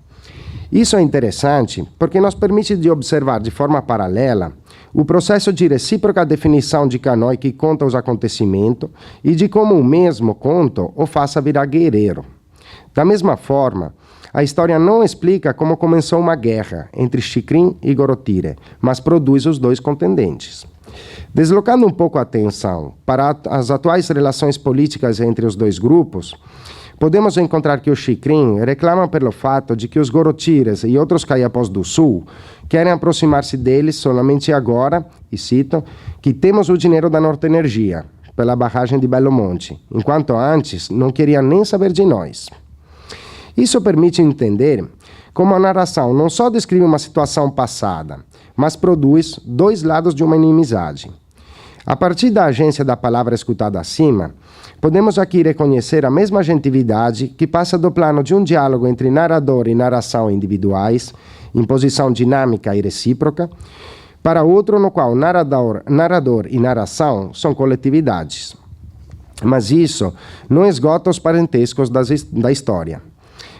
Isso é interessante porque nos permite de observar de forma paralela o processo de recíproca definição de Kanoi que conta os acontecimentos e de como o mesmo conto o faça virar guerreiro. Da mesma forma, a história não explica como começou uma guerra entre Xikrin e Gorotire, mas produz os dois contendentes. Deslocando um pouco a atenção para as atuais relações políticas entre os dois grupos, podemos encontrar que o Xikrin reclama pelo fato de que os Gorotires e outros Kayapós do Sul querem aproximar-se deles somente agora, e cito, que temos o dinheiro da Norte Energia, pela barragem de Belo Monte, enquanto antes não queriam nem saber de nós. Isso permite entender como a narração não só descreve uma situação passada, mas produz dois lados de uma inimizade. A partir da agência da palavra escutada acima, podemos aqui reconhecer a mesma gentilidade que passa do plano de um diálogo entre narrador e narração individuais, em posição dinâmica e recíproca, para outro no qual narrador e narração são coletividades. Mas isso não esgota os parentescos da história.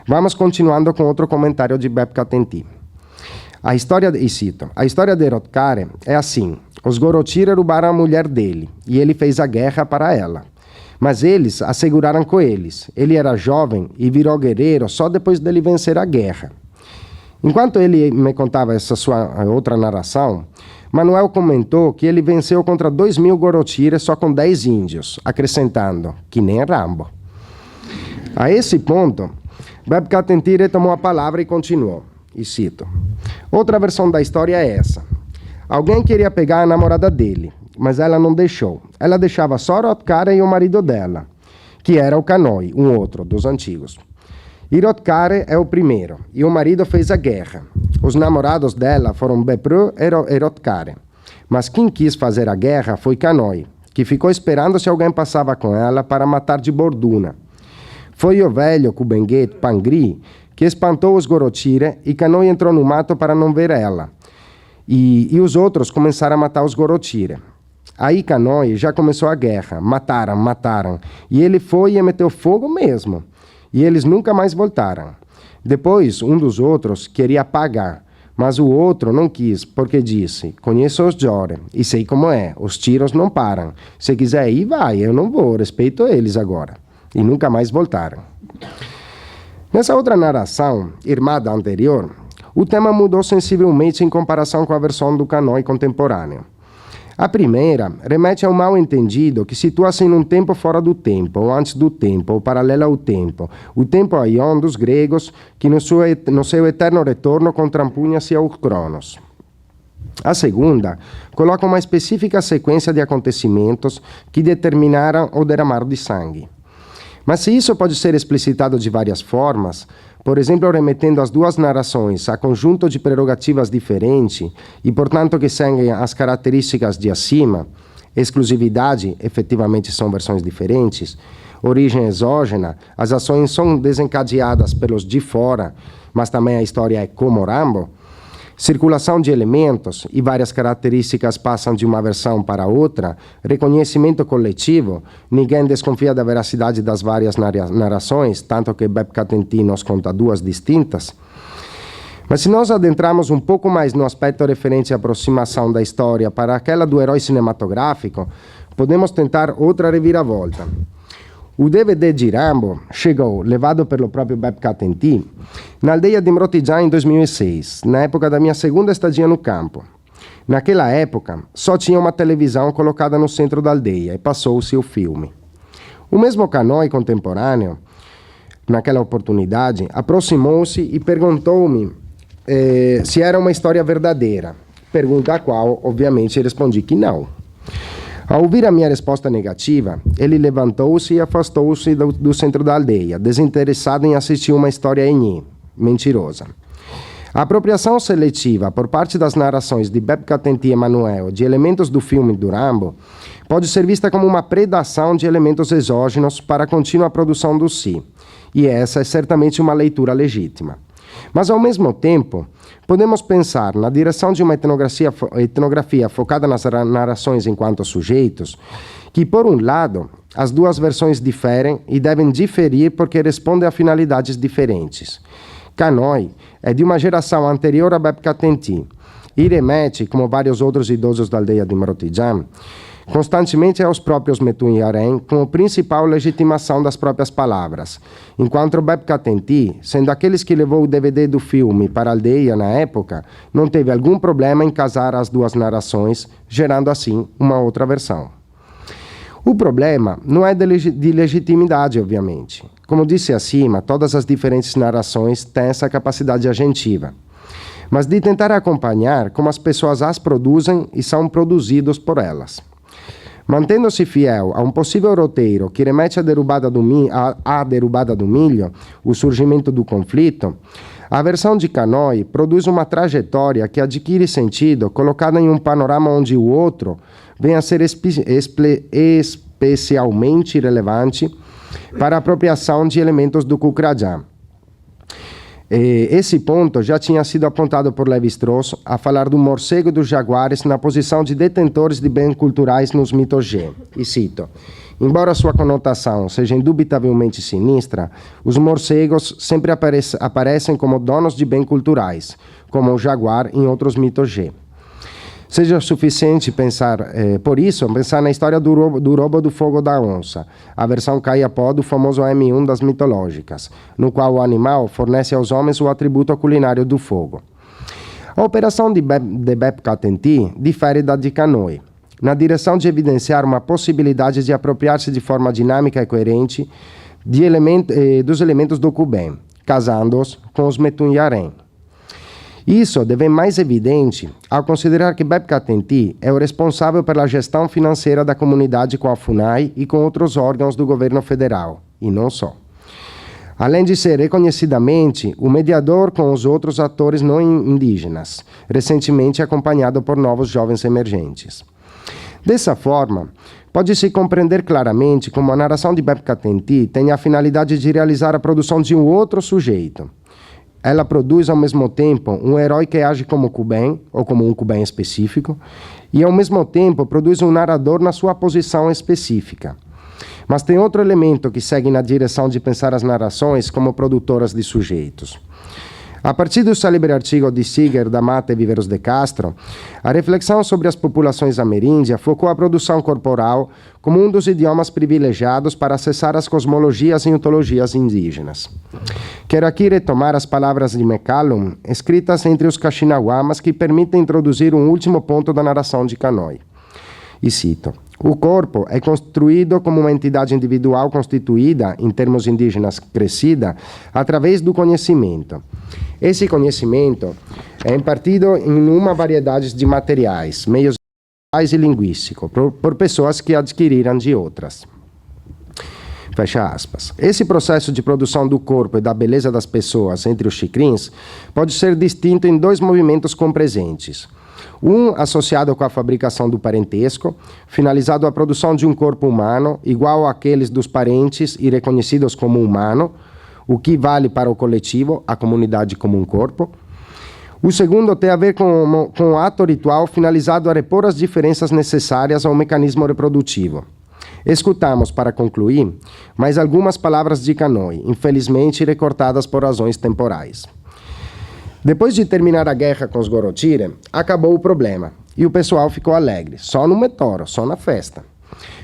Vamos continuando com outro comentário de Bepka Tenti. A história de Rotkare é assim. Os Gorotire roubaram a mulher dele, e ele fez a guerra para ela. Mas eles a seguraram com eles. Ele era jovem e virou guerreiro só depois dele vencer a guerra. Enquanto ele me contava essa sua outra narração, Manuel comentou que ele venceu contra 2.000 Gorotire só com 10 índios, acrescentando, que nem Rambo. A esse ponto, Bepka Tenti retomou a palavra e continuou, e cito, outra versão da história é essa. Alguém queria pegar a namorada dele, mas ela não deixou. Ela deixava só Rotkare e o marido dela, que era o Kanoi, um outro dos antigos. E Rotkare é o primeiro, e o marido fez a guerra. Os namorados dela foram Bepru e Rotkare. Mas quem quis fazer a guerra foi Kanoi, que ficou esperando se alguém passava com ela para matar de borduna. Foi o velho Kubenguet Pangri que espantou os Gorotire e Kanoi entrou no mato para não ver ela. E os outros começaram a matar os Gorotire. Aí Kanoi já começou a guerra. Mataram. E ele foi e meteu fogo mesmo. E eles nunca mais voltaram. Depois, um dos outros queria pagar. Mas o outro não quis, porque disse, conheço os Jore e sei como é. Os tiros não param. Se quiser ir, vai. Eu não vou. Respeito eles agora. E nunca mais voltaram. Nessa outra narração, irmã da anterior, o tema mudou sensivelmente em comparação com a versão do Kanoi contemporâneo. A primeira remete a um mal-entendido que situa-se em um tempo fora do tempo, ou antes do tempo, ou paralelo ao tempo aion dos gregos, que no seu eterno retorno contrampunha-se ao Cronos. A segunda coloca uma específica sequência de acontecimentos que determinaram o derramar de sangue. Mas se isso pode ser explicitado de várias formas, por exemplo, remetendo as duas narrações a conjunto de prerrogativas diferentes e, portanto, que seguem as características de acima, exclusividade, efetivamente são versões diferentes, origem exógena, as ações são desencadeadas pelos de fora, mas também a história é como Rambo, circulação de elementos e várias características passam de uma versão para outra, reconhecimento coletivo, ninguém desconfia da veracidade das várias narrações, tanto que Beppe-Catentin nos conta duas distintas. Mas se nós adentrarmos um pouco mais no aspecto referente à aproximação da história para aquela do herói cinematográfico, podemos tentar outra reviravolta. O DVD de Rambo chegou, levado pelo próprio Beppe-Catentin, na aldeia de Mrotidjan em 2006, na época da minha segunda estadia no campo. Naquela época, só tinha uma televisão colocada no centro da aldeia e passou-se o filme. O mesmo Kanoi contemporâneo, naquela oportunidade, aproximou-se e perguntou-me se era uma história verdadeira, pergunta a qual, obviamente, respondi que não. Ao ouvir a minha resposta negativa, ele levantou-se e afastou-se do centro da aldeia, desinteressado em assistir uma história mentirosa. A apropriação seletiva por parte das narrações de Beppe-Catentin e Emmanuel de elementos do filme do Rambo pode ser vista como uma predação de elementos exógenos para a contínua produção do Si, e essa é certamente uma leitura legítima. Mas, ao mesmo tempo, podemos pensar na direção de uma etnografia focada nas narrações enquanto sujeitos, que, por um lado, as duas versões diferem e devem diferir porque respondem a finalidades diferentes. Kanoi é de uma geração anterior a Beppe-Catentin e remete, como vários outros idosos da aldeia de Mrotidjan, constantemente aos próprios Metuhin Yaren como principal legitimação das próprias palavras, enquanto Beppe-Catentin, sendo aqueles que levou o DVD do filme para a aldeia na época, não teve algum problema em casar as duas narrações, gerando assim uma outra versão. O problema não é de legitimidade, obviamente. Como disse acima, todas as diferentes narrações têm essa capacidade agentiva, mas de tentar acompanhar como as pessoas as produzem e são produzidos por elas. Mantendo-se fiel a um possível roteiro que remete à derrubada do milho, o surgimento do conflito, a versão de Kanoi produz uma trajetória que adquire sentido colocada em um panorama onde o outro vem a ser especialmente relevante para a apropriação de elementos do Kukradjan. Esse ponto já tinha sido apontado por Lévi-Strauss a falar do morcego e dos jaguares na posição de detentores de bens culturais nos mitos G. E cito: embora sua conotação seja indubitavelmente sinistra, os morcegos sempre aparecem como donos de bens culturais, como o jaguar em outros mitos G. Seja suficiente pensar na história do roubo do fogo da onça, a versão Kayapó do famoso M1 das mitológicas, no qual o animal fornece aos homens o atributo culinário do fogo. A operação de Beppe-Catentin difere da de Kanoi, na direção de evidenciar uma possibilidade de apropriar-se de forma dinâmica e coerente dos elementos do Kuben, casando-os com os Metuhin Yaren. Isso devem mais evidente ao considerar que Beppe-Catentin é o responsável pela gestão financeira da comunidade com a FUNAI e com outros órgãos do governo federal, e não só. Além de ser reconhecidamente o mediador com os outros atores não indígenas, recentemente acompanhado por novos jovens emergentes. Dessa forma, pode-se compreender claramente como a narração de Beppe-Catentin tem a finalidade de realizar a produção de um outro sujeito. Ela produz, ao mesmo tempo, um herói que age como Kuben, ou como um Kuben específico, e, ao mesmo tempo, produz um narrador na sua posição específica. Mas tem outro elemento que segue na direção de pensar as narrações como produtoras de sujeitos. A partir do célebre artigo de Siger, da Mata e Viveros de Castro, a reflexão sobre as populações ameríndias focou a produção corporal como um dos idiomas privilegiados para acessar as cosmologias e ontologias indígenas. Quero aqui retomar as palavras de McCallum, escritas entre os Kaxinawamas, que permitem introduzir um último ponto da narração de Kanoi. E cito: o corpo é construído como uma entidade individual constituída, em termos indígenas crescida, através do conhecimento. Esse conhecimento é impartido em uma variedade de materiais, meios visuais e linguísticos, por pessoas que adquiriram de outras. Fecha aspas. Esse processo de produção do corpo e da beleza das pessoas entre os xicrins pode ser distinto em dois movimentos compresentes. Um associado com a fabricação do parentesco, finalizado a produção de um corpo humano, igual àqueles dos parentes e reconhecidos como humano, o que vale para o coletivo, a comunidade como um corpo. O segundo tem a ver com o ato ritual finalizado a repor as diferenças necessárias ao mecanismo reprodutivo. Escutamos, para concluir, mais algumas palavras de Kanoi, infelizmente recortadas por razões temporais. Depois de terminar a guerra com os Gorochire, acabou o problema, e o pessoal ficou alegre, só no Metoro, só na festa.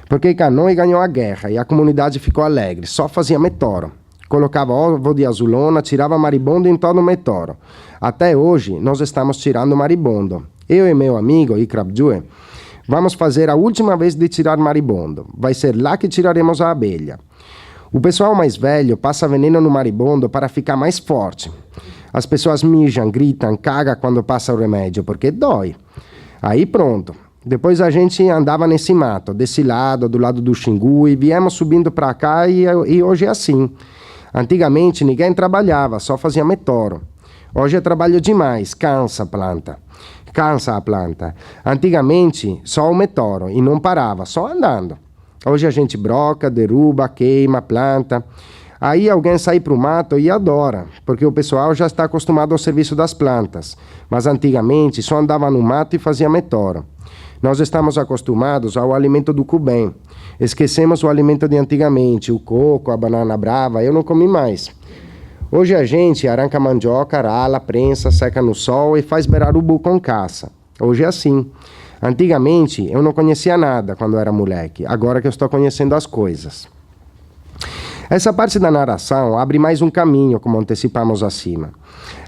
Porque Kanoi ganhou a guerra e a comunidade ficou alegre, só fazia Metoro. Colocava ovo de azulona, tirava maribondo em todo o Metoro. Até hoje, nós estamos tirando maribondo. Eu e meu amigo, Ikrabjue, vamos fazer a última vez de tirar maribondo. Vai ser lá que tiraremos a abelha. O pessoal mais velho passa veneno no maribondo para ficar mais forte. As pessoas mijam, gritam, cagam quando passa o remédio, porque dói. Aí pronto. Depois a gente andava nesse mato, desse lado, do lado do Xingu, e viemos subindo para cá e hoje é assim. Antigamente ninguém trabalhava, só fazia Metoro. Hoje é trabalho demais, cansa a planta. Antigamente só o Metoro e não parava, só andando. Hoje a gente broca, derruba, queima, planta. Aí alguém sai para o mato e adora, porque o pessoal já está acostumado ao serviço das plantas. Mas antigamente só andava no mato e fazia Metoro. Nós estamos acostumados ao alimento do Kubem. Esquecemos o alimento de antigamente, o coco, a banana brava, eu não comi mais. Hoje a gente arranca mandioca, rala, prensa, seca no sol e faz berarubu com caça. Hoje é assim. Antigamente eu não conhecia nada quando era moleque, agora que eu estou conhecendo as coisas. Essa parte da narração abre mais um caminho, como antecipamos acima.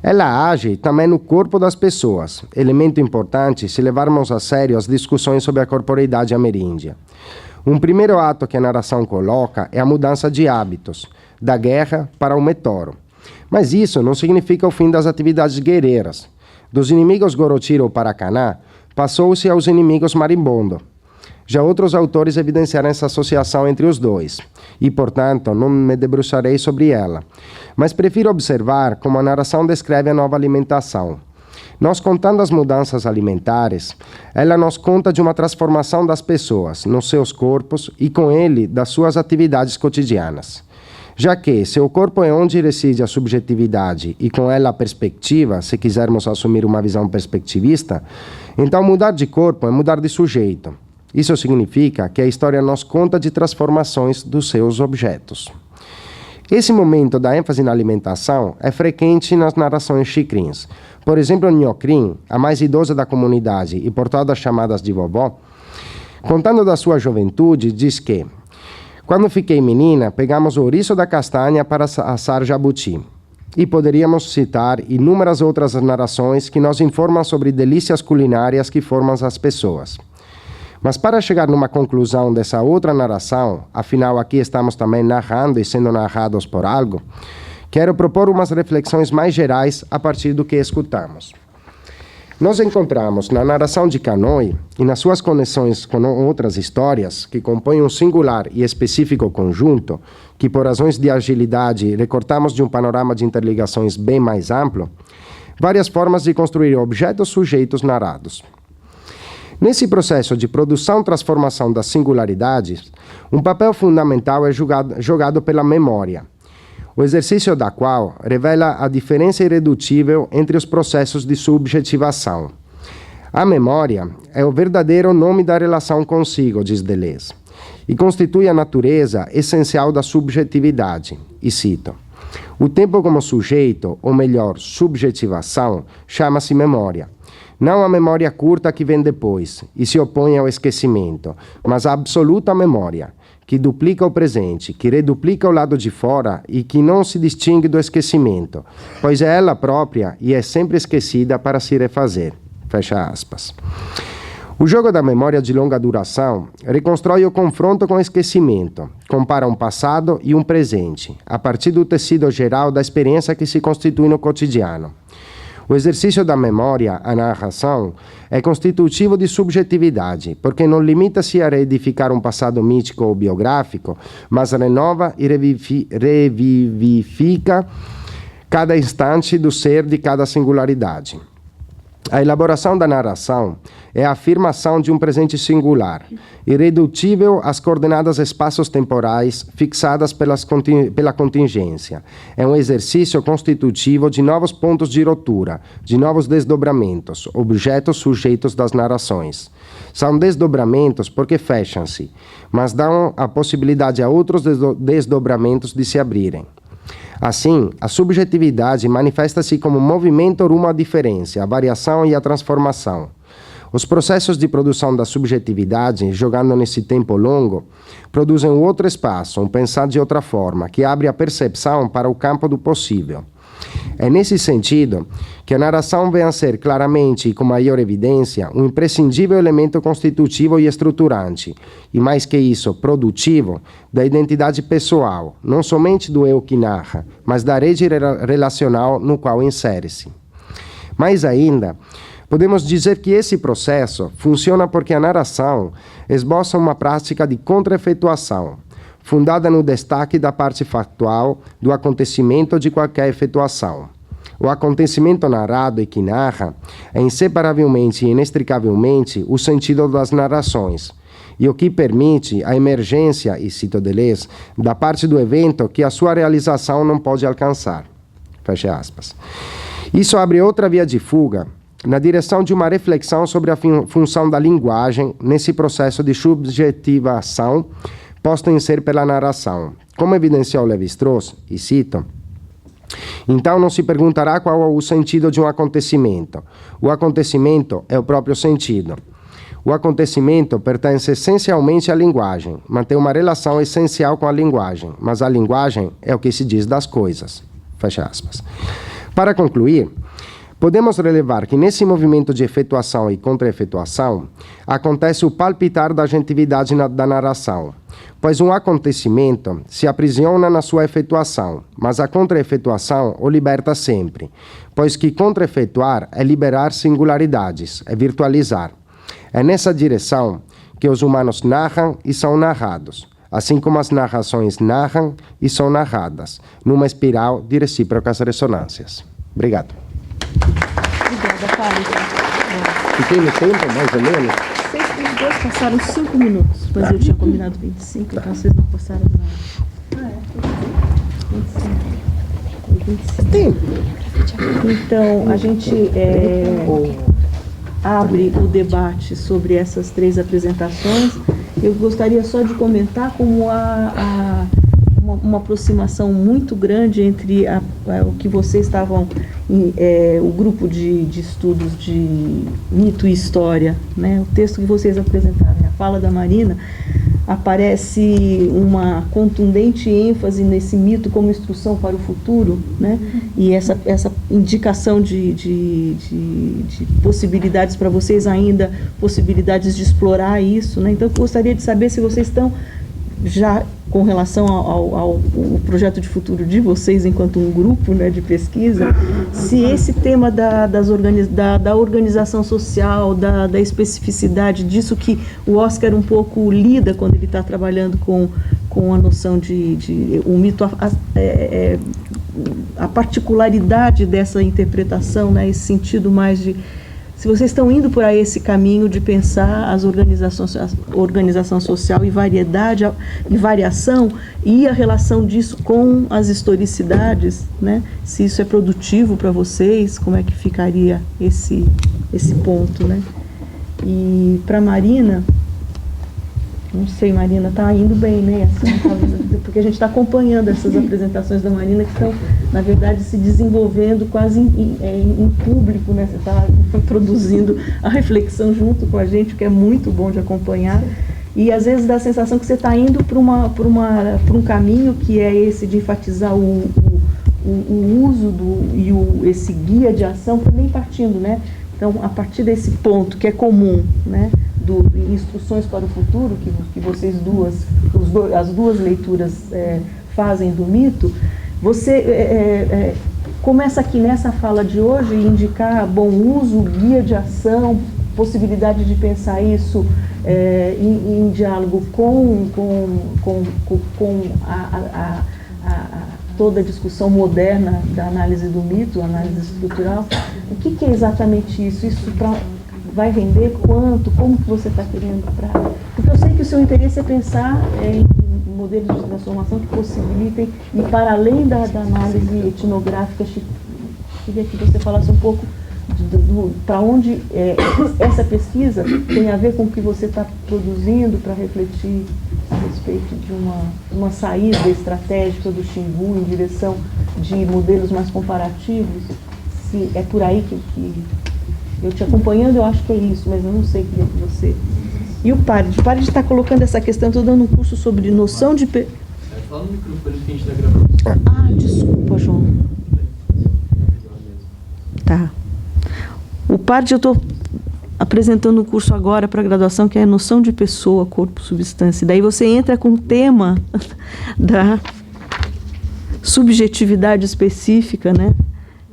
Ela age também no corpo das pessoas, elemento importante se levarmos a sério as discussões sobre a corporeidade ameríndia. Um primeiro ato que a narração coloca é a mudança de hábitos, da guerra para o Metoro. Mas isso não significa o fim das atividades guerreiras. Dos inimigos Gorochire ou Paracaná, passou-se aos inimigos marimbondo. Já outros autores evidenciaram essa associação entre os dois, e, portanto, não me debruçarei sobre ela. Mas prefiro observar como a narração descreve a nova alimentação. Nós contando as mudanças alimentares, ela nos conta de uma transformação das pessoas, nos seus corpos e, com ele, das suas atividades cotidianas. Já que, se o corpo é onde reside a subjetividade e com ela a perspectiva, se quisermos assumir uma visão perspectivista, então mudar de corpo é mudar de sujeito. Isso significa que a história nos conta de transformações dos seus objetos. Esse momento da ênfase na alimentação é frequente nas narrações xicrins. Por exemplo, Nhocrim, a mais idosa da comunidade e por todas chamadas de vovó, contando da sua juventude, diz que: quando fiquei menina, pegamos o ouriço da castanha para assar jabuti. E poderíamos citar inúmeras outras narrações que nos informam sobre delícias culinárias que formam as pessoas. Mas para chegar numa conclusão dessa outra narração, afinal aqui estamos também narrando e sendo narrados por algo, quero propor umas reflexões mais gerais a partir do que escutamos. Nós encontramos na narração de Kanoi e nas suas conexões com outras histórias, que compõem um singular e específico conjunto, que por razões de agilidade recortamos de um panorama de interligações bem mais amplo, várias formas de construir objetos sujeitos narrados. Nesse processo de produção-transformação das singularidades, um papel fundamental é jogado pela memória, o exercício da qual revela a diferença irredutível entre os processos de subjetivação. A memória é o verdadeiro nome da relação consigo, diz Deleuze, e constitui a natureza essencial da subjetividade. E cito: o tempo como sujeito, ou melhor, subjetivação, chama-se memória. Não a memória curta que vem depois e se opõe ao esquecimento, mas a absoluta memória, que duplica o presente, que reduplica o lado de fora e que não se distingue do esquecimento, pois é ela própria e é sempre esquecida para se refazer. Fecha aspas. O jogo da memória de longa duração reconstrói o confronto com o esquecimento, compara um passado e um presente, a partir do tecido geral da experiência que se constitui no cotidiano. O exercício da memória, a narração, é constitutivo de subjetividade, porque não limita-se a reedificar um passado mítico ou biográfico, mas renova e revivifica cada instante do ser de cada singularidade. A elaboração da narração é a afirmação de um presente singular, irredutível às coordenadas espaços-temporais fixadas pela contingência. É um exercício constitutivo de novos pontos de ruptura, de novos desdobramentos, objetos sujeitos das narrações. São desdobramentos porque fecham-se, mas dão a possibilidade a outros desdobramentos de se abrirem. Assim, a subjetividade manifesta-se como movimento rumo à diferença, à variação e à transformação. Os processos de produção da subjetividade, jogando nesse tempo longo, produzem um outro espaço, um pensar de outra forma, que abre a percepção para o campo do possível. É nesse sentido que a narração vem a ser claramente e com maior evidência um imprescindível elemento constitutivo e estruturante, e mais que isso, produtivo, da identidade pessoal, não somente do eu que narra, mas da rede relacional no qual insere-se. Mais ainda, podemos dizer que esse processo funciona porque a narração esboça uma prática de contra-efetuação, fundada no destaque da parte factual do acontecimento de qualquer efetuação. O acontecimento narrado e que narra é inseparavelmente e inextricavelmente o sentido das narrações, e o que permite a emergência, e cito Deleuze, da parte do evento que a sua realização não pode alcançar. Fecha aspas. Isso abre outra via de fuga na direção de uma reflexão sobre a função da linguagem nesse processo de subjetivação posto em ser pela narração. Como evidenciou Lévi-Strauss, e cito, então não se perguntará qual é o sentido de um acontecimento. O acontecimento é o próprio sentido. O acontecimento pertence essencialmente à linguagem, mantém uma relação essencial com a linguagem, mas a linguagem é o que se diz das coisas. Fecha aspas. Para concluir, podemos relevar que nesse movimento de efetuação e contra-efetuação acontece o palpitar da agentividade da narração, pois um acontecimento se aprisiona na sua efetuação, mas a contra-efetuação o liberta sempre, pois que contra-efetuar é liberar singularidades, é virtualizar. É nessa direção que os humanos narram e são narrados, assim como as narrações narram e são narradas, numa espiral de recíprocas ressonâncias. Obrigado. Obrigada, Fábio. Fiquei no tempo, mais ou menos? Os dois passaram 5 minutos, mas eu tinha combinado 25, então vocês não passaram nada. 25. Tempo. Então, a gente abre o debate sobre essas 3 apresentações. Eu gostaria só de comentar como uma aproximação muito grande entre o que vocês estavam, o grupo de estudos de mito e história, né? O texto que vocês apresentaram, a fala da Marina, aparece uma contundente ênfase nesse mito como instrução para o futuro, né? E essa indicação de possibilidades para vocês ainda, possibilidades de explorar isso, né? Então eu gostaria de saber se vocês estão já com relação ao projeto de futuro de vocês enquanto um grupo, né, de pesquisa, se esse tema da organização social, da especificidade disso que o Oscar um pouco lida quando ele está trabalhando com a noção de o mito, a particularidade dessa interpretação, né, esse sentido mais de se vocês estão indo por aí esse caminho de pensar a organização social e variedade e variação e a relação disso com as historicidades, né? Se isso é produtivo para vocês, como é que ficaria esse ponto, né? E para Marina, não sei, Marina, está indo bem, né? Assim, porque a gente está acompanhando essas apresentações da Marina que estão, na verdade, se desenvolvendo quase em público, né? Você está produzindo a reflexão junto com a gente, o que é muito bom de acompanhar. E, às vezes, dá a sensação que você está indo por um caminho que é esse de enfatizar o uso esse guia de ação também partindo, né? Então, a partir desse ponto que é comum, né? Instruções para o futuro, que vocês as duas leituras fazem do mito, você começa aqui nessa fala de hoje indicar bom uso, guia de ação, possibilidade de pensar isso em diálogo com toda a discussão moderna da análise do mito, análise estrutural. O que é exatamente isso? Isso vai render quanto? Como que você está querendo para... Porque eu sei que o seu interesse é pensar em modelos de transformação que possibilitem ir para além da análise etnográfica. Queria que você falasse um pouco para onde essa pesquisa tem a ver com o que você está produzindo para refletir a respeito de uma saída estratégica do Xingu em direção de modelos mais comparativos. Se é por aí que eu te acompanhando, eu acho que é isso, mas eu não sei, queria que você... E o Parid está colocando essa questão, estou dando um curso sobre noção de... Fala no microfone que a gente está gravando. Ah, desculpa, João. Tá. O Parid, eu estou apresentando um curso agora para a graduação, que é a noção de pessoa, corpo, substância. Daí você entra com o tema da subjetividade específica, né?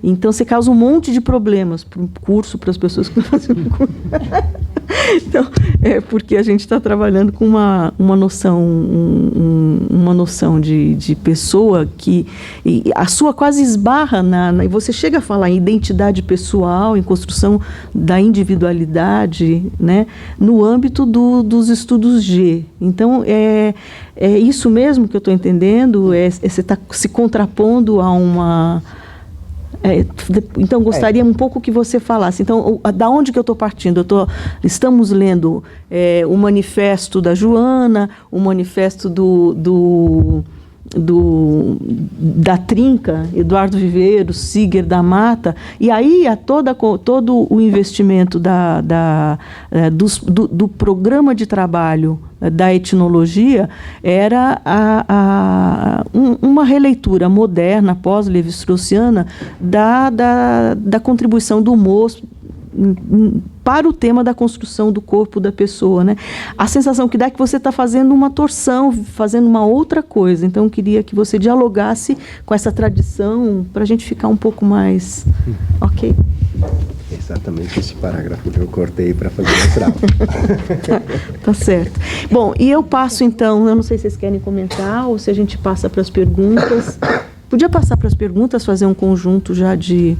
Então, você causa um monte de problemas para o curso, para as pessoas que estão fazendo o curso. Então, é porque a gente está trabalhando com uma noção de pessoa que a sua quase esbarra e você chega a falar em identidade pessoal, em construção da individualidade, né, no âmbito dos estudos G. Então, é isso mesmo que eu estou entendendo, você está se contrapondo a uma... então, gostaria um pouco que você falasse. Então, da onde que eu estou partindo? Estamos lendo o manifesto da Joana, o manifesto da Trinca, Eduardo Viveiro, Siger da Mata, e aí todo o investimento do programa de trabalho da etnologia era uma releitura moderna, pós-levi-straussiana, da contribuição do Moço para o tema da construção do corpo da pessoa, né? A sensação que dá é que você está fazendo uma torção, fazendo uma outra coisa. Então, eu queria que você dialogasse com essa tradição para a gente ficar um pouco mais... Ok? Exatamente esse parágrafo que eu cortei para fazer mostrar. Tá certo. Bom, e eu passo então, eu não sei se vocês querem comentar ou se a gente passa para as perguntas. Podia passar para as perguntas, fazer um conjunto já de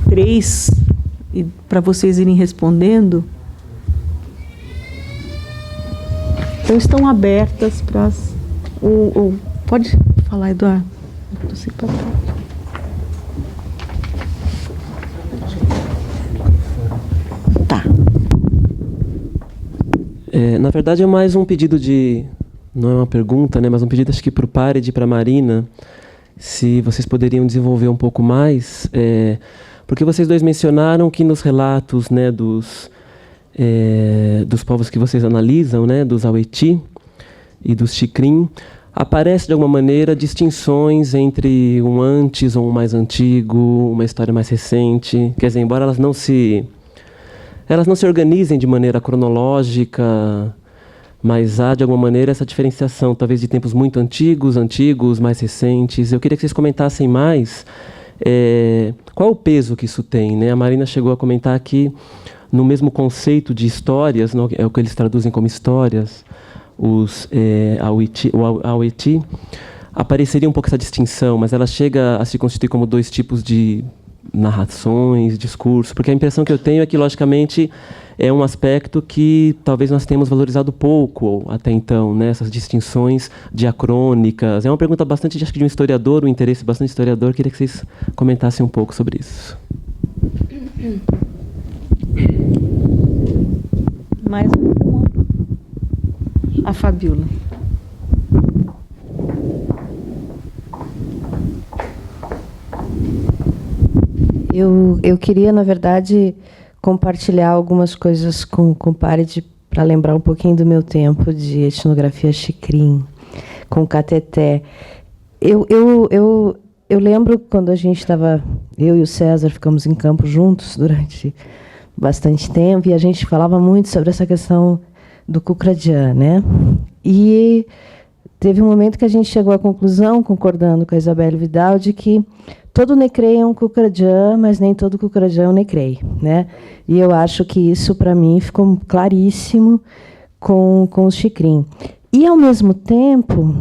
3 para vocês irem respondendo. Então, estão abertas para as... Pode falar, Eduardo? Tá. Na verdade, é mais um pedido de... Não é uma pergunta, né? Mas um pedido, acho que para o Parid e para a Marina, se vocês poderiam desenvolver um pouco mais, porque vocês dois mencionaram que nos relatos, né, dos povos que vocês analisam, né, dos Aweti e dos Xikrin, aparece de alguma maneira distinções entre um antes ou um mais antigo, uma história mais recente. Quer dizer, embora elas não se organizem de maneira cronológica, mas há, de alguma maneira, essa diferenciação, talvez de tempos muito antigos, mais recentes. Eu queria que vocês comentassem mais qual é o peso que isso tem, né? A Marina chegou a comentar aqui, no mesmo conceito de histórias, não, é o que eles traduzem como histórias, os Aweti, apareceria um pouco essa distinção, mas ela chega a se constituir como 2 tipos de narrações, discurso, porque a impressão que eu tenho é que, logicamente, é um aspecto que talvez nós tenhamos valorizado pouco até então, né? Essas distinções diacrônicas. É uma pergunta bastante, acho que de um historiador, um interesse bastante historiador. Queria que vocês comentassem um pouco sobre isso. Mais uma. A Fabiola. Eu queria, na verdade, compartilhar algumas coisas com o Parid para lembrar um pouquinho do meu tempo de etnografia Xikrin, com Cateté. Eu lembro quando a gente estava, eu e o César ficamos em campo juntos durante bastante tempo, e a gente falava muito sobre essa questão do Kukradian, né? E teve um momento que a gente chegou à conclusão, concordando com a Isabelle Vidal, de que todo Necrei é um Kukradian, mas nem todo Kukradian é um Necrei, né? E eu acho que isso, para mim, ficou claríssimo com o Xikrin. E, ao mesmo tempo,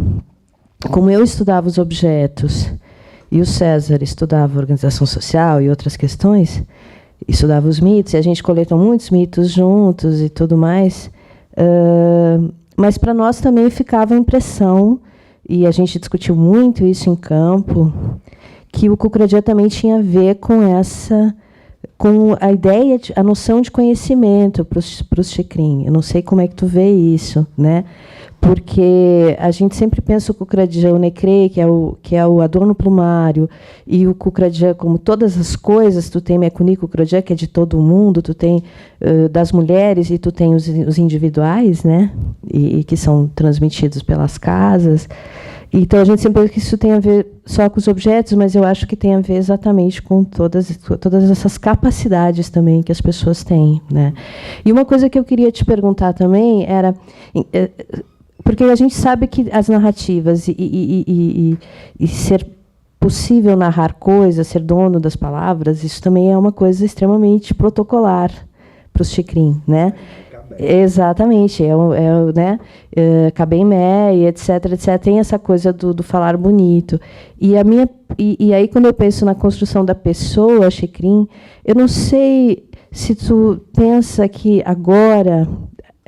como eu estudava os objetos e o César estudava a organização social e outras questões, estudava os mitos, e a gente coletou muitos mitos juntos e tudo mais, mas para nós também ficava a impressão, e a gente discutiu muito isso em campo, que o Cucradia também tinha a ver com a ideia, a noção de conhecimento para os Xikrin. Eu não sei como é que tu vê isso, né? Porque a gente sempre pensa o Cucradia, o Necre, que é o adorno plumário, e o Cucradia, como todas as coisas, tu tem Mekuni Cucradia, que é de todo mundo, tu tem das mulheres, e tu tem os individuais, né? E que são transmitidos pelas casas. Então, a gente sempre pensa que isso tem a ver só com os objetos, mas eu acho que tem a ver exatamente com todas essas capacidades também que as pessoas têm, né? E uma coisa que eu queria te perguntar também era... Porque a gente sabe que as narrativas e ser possível narrar coisas, ser dono das palavras, isso também é uma coisa extremamente protocolar para os Xikrin, né? Exatamente, né? Kabemé, etc, etc. Tem essa coisa do falar bonito. E aí, quando eu penso na construção da pessoa Xikrin, eu não sei se tu pensa que agora,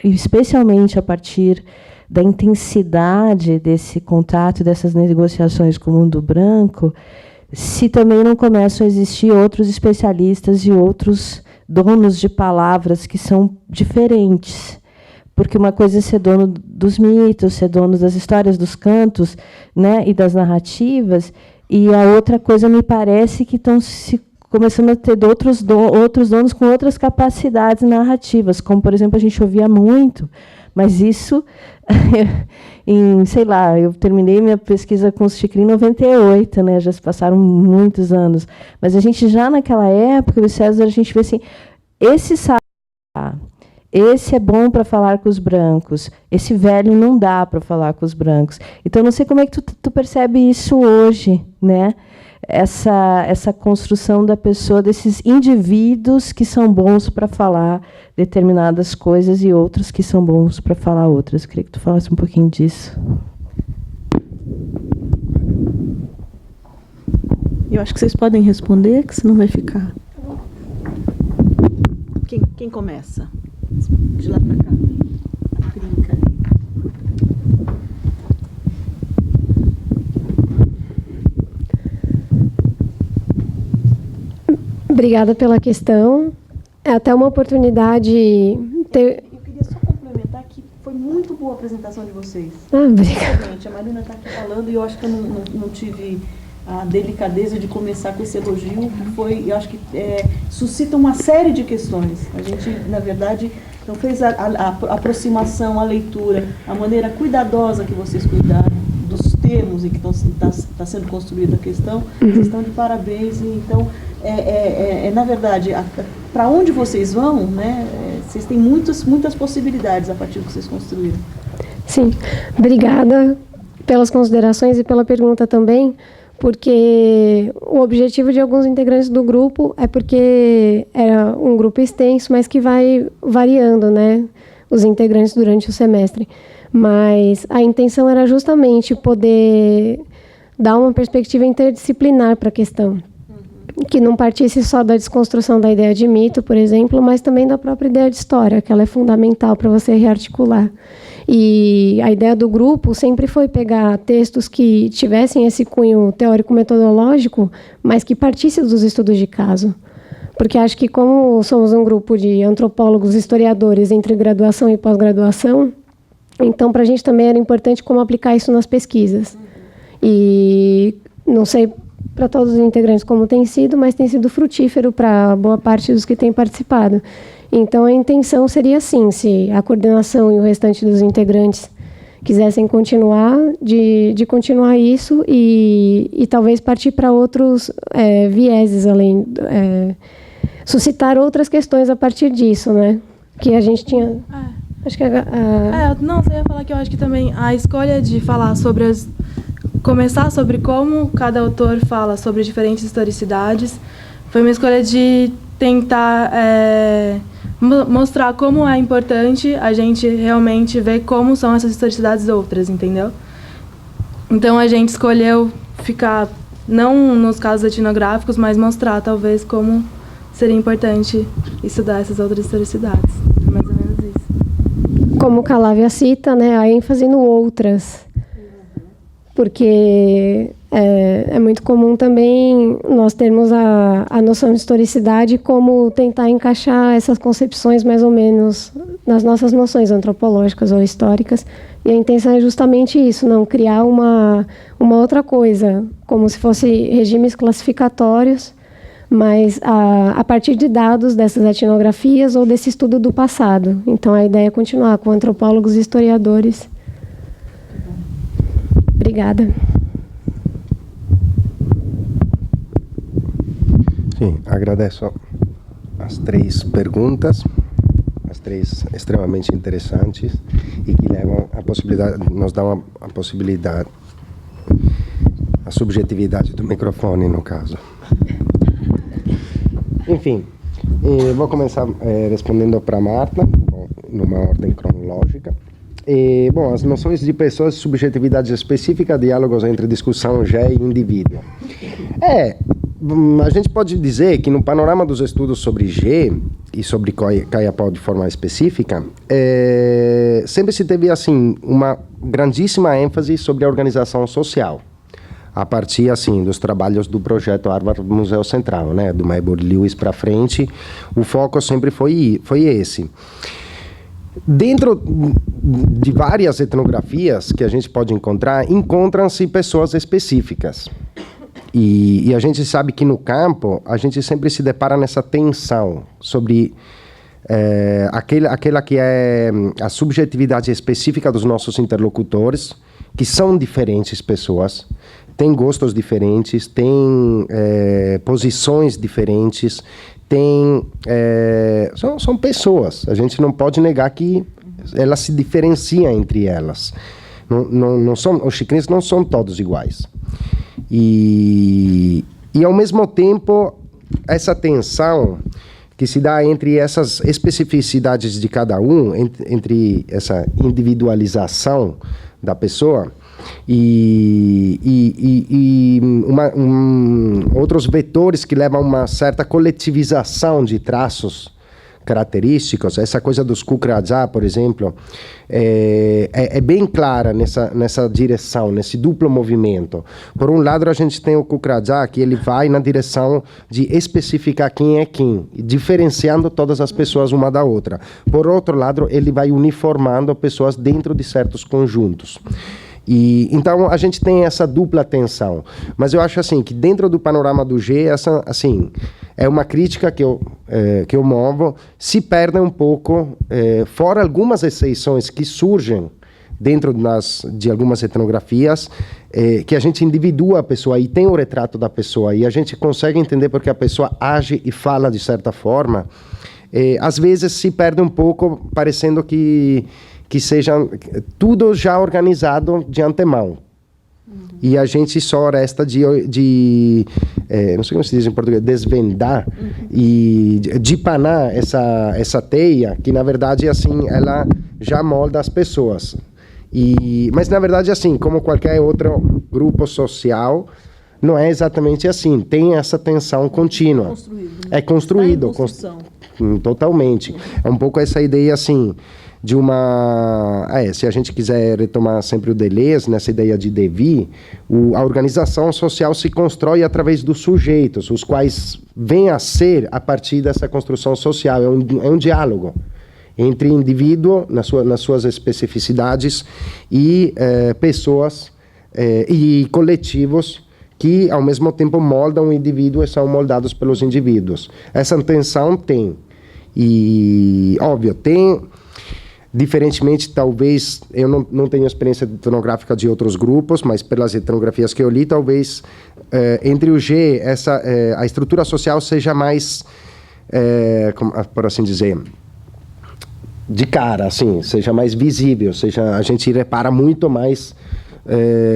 especialmente a partir da intensidade desse contato, dessas negociações com o mundo branco, se também não começam a existir outros especialistas e outros donos de palavras que são diferentes. Porque uma coisa é ser dono dos mitos, ser dono das histórias, dos cantos, né, e das narrativas, e a outra coisa me parece que estão se começando a ter outros donos com outras capacidades narrativas, como, por exemplo, a gente ouvia muito, mas isso, sei lá, eu terminei minha pesquisa com os Xikrin em 98, né, já se passaram muitos anos, mas a gente já naquela época, o César, a gente vê assim, esse é bom para falar com os brancos, esse velho não dá para falar com os brancos. Então, não sei como é que tu percebe isso hoje, né? Essa construção da pessoa, desses indivíduos que são bons para falar determinadas coisas e outros que são bons para falar outras. Eu queria que tu falasse um pouquinho disso. Eu acho que vocês podem responder, que senão vai ficar. Quem começa? De lá para cá. Brinca. Obrigada pela questão. É até uma oportunidade ter... Eu queria só complementar que foi muito boa a apresentação de vocês. Obrigada. A Marina está aqui falando e eu acho que eu não tive a delicadeza de começar com esse elogio, que eu acho que suscita uma série de questões. A gente, na verdade, não fez a aproximação, a leitura, a maneira cuidadosa que vocês cuidaram dos termos e que está sendo construída a questão. Vocês estão de parabéns. E, então, na verdade, para onde vocês vão, né, vocês têm muitas possibilidades a partir do que vocês construíram. Sim, obrigada pelas considerações e pela pergunta também, porque o objetivo de alguns integrantes do grupo é porque era um grupo extenso, mas que vai variando, né, os integrantes durante o semestre. Mas a intenção era justamente poder dar uma perspectiva interdisciplinar para a questão, que não partisse só da desconstrução da ideia de mito, por exemplo, mas também da própria ideia de história, que ela é fundamental para você rearticular. E a ideia do grupo sempre foi pegar textos que tivessem esse cunho teórico-metodológico, mas que partissem dos estudos de caso. Porque acho que, como somos um grupo de antropólogos, historiadores entre graduação e pós-graduação, então, para a gente também era importante como aplicar isso nas pesquisas. E não sei para todos os integrantes como tem sido, mas tem sido frutífero para boa parte dos que têm participado. Então, a intenção seria assim, se a coordenação e o restante dos integrantes quisessem continuar, de continuar isso e talvez partir para outros vieses, além, suscitar outras questões a partir disso, né? Que a gente tinha... Acho que não, você ia falar que eu acho que também a escolha de falar sobre começar sobre como cada autor fala sobre diferentes historicidades foi uma escolha de tentar mostrar como é importante a gente realmente ver como são essas historicidades outras, entendeu? Então a gente escolheu ficar, não nos casos etnográficos, mas mostrar talvez como seria importante estudar essas outras historicidades. É mais ou menos isso. Como Calavia cita, né, a ênfase no outras. Porque é muito comum também nós termos a noção de historicidade como tentar encaixar essas concepções mais ou menos nas nossas noções antropológicas ou históricas. E a intenção é justamente isso, não criar uma outra coisa, como se fossem regimes classificatórios, mas a partir de dados dessas etnografias ou desse estudo do passado. Então a ideia é continuar com antropólogos e historiadores. Obrigada. Sim, agradeço as 3 perguntas, as 3 extremamente interessantes e que levam a possibilidade, nos dão a possibilidade, a subjetividade do microfone, no caso. Enfim, vou começar respondendo para a Marta, numa ordem cronológica. Bom, as noções de pessoas, subjetividade específica, diálogos entre discussão, G e indivíduo. A gente pode dizer que no panorama dos estudos sobre G e sobre Kayapó de forma específica, sempre se teve assim uma grandíssima ênfase sobre a organização social, a partir assim dos trabalhos do projeto Harvard Museu Central, né, do Maybury Lewis para frente, o foco sempre foi esse. Dentro de várias etnografias que a gente pode encontrar, encontram-se pessoas específicas. E a gente sabe que no campo, a gente sempre se depara nessa tensão sobre aquela que é a subjetividade específica dos nossos interlocutores, que são diferentes pessoas, têm gostos diferentes, têm posições diferentes, são pessoas. A gente não pode negar que elas se diferenciam entre elas. Não são, os chicrins não são todos iguais. E ao mesmo tempo, essa tensão que se dá entre essas especificidades de cada um, entre essa individualização da pessoa e outros vetores que levam a uma certa coletivização de traços característicos. Essa coisa dos Kukradza, por exemplo, é bem clara nessa direção, nesse duplo movimento. Por um lado, a gente tem o Kukradza, que ele vai na direção de especificar quem é quem, diferenciando todas as pessoas uma da outra. Por outro lado, ele vai uniformando pessoas dentro de certos conjuntos. E então a gente tem essa dupla tensão, mas eu acho assim que dentro do panorama do G, essa assim é uma crítica que eu movo, se perde um pouco, fora algumas exceções que surgem dentro de algumas etnografias, que a gente individua a pessoa e tem o retrato da pessoa e a gente consegue entender porque a pessoa age e fala de certa forma, às vezes se perde um pouco, parecendo que seja tudo já organizado de antemão. E a gente só resta de não sei como se diz em português, desvendar e dipanar essa teia, que na verdade assim, ela já molda as pessoas. Mas na verdade assim, como qualquer outro grupo social, não é exatamente assim, tem essa tensão contínua. É construído. Totalmente. É um pouco essa ideia assim, de uma... se a gente quiser retomar sempre o Deleuze, nessa ideia de Devi, a organização social se constrói através dos sujeitos, os quais vêm a ser a partir dessa construção social. É um diálogo entre indivíduo, nas suas especificidades, e pessoas e coletivos que, ao mesmo tempo, moldam o indivíduo e são moldados pelos indivíduos. Essa tensão tem. E, óbvio, tem... Diferentemente, talvez, eu não tenho experiência etnográfica de outros grupos, mas pelas etnografias que eu li, talvez entre o G, a estrutura social seja mais, por assim dizer, de cara, assim, seja mais visível, a gente repara muito mais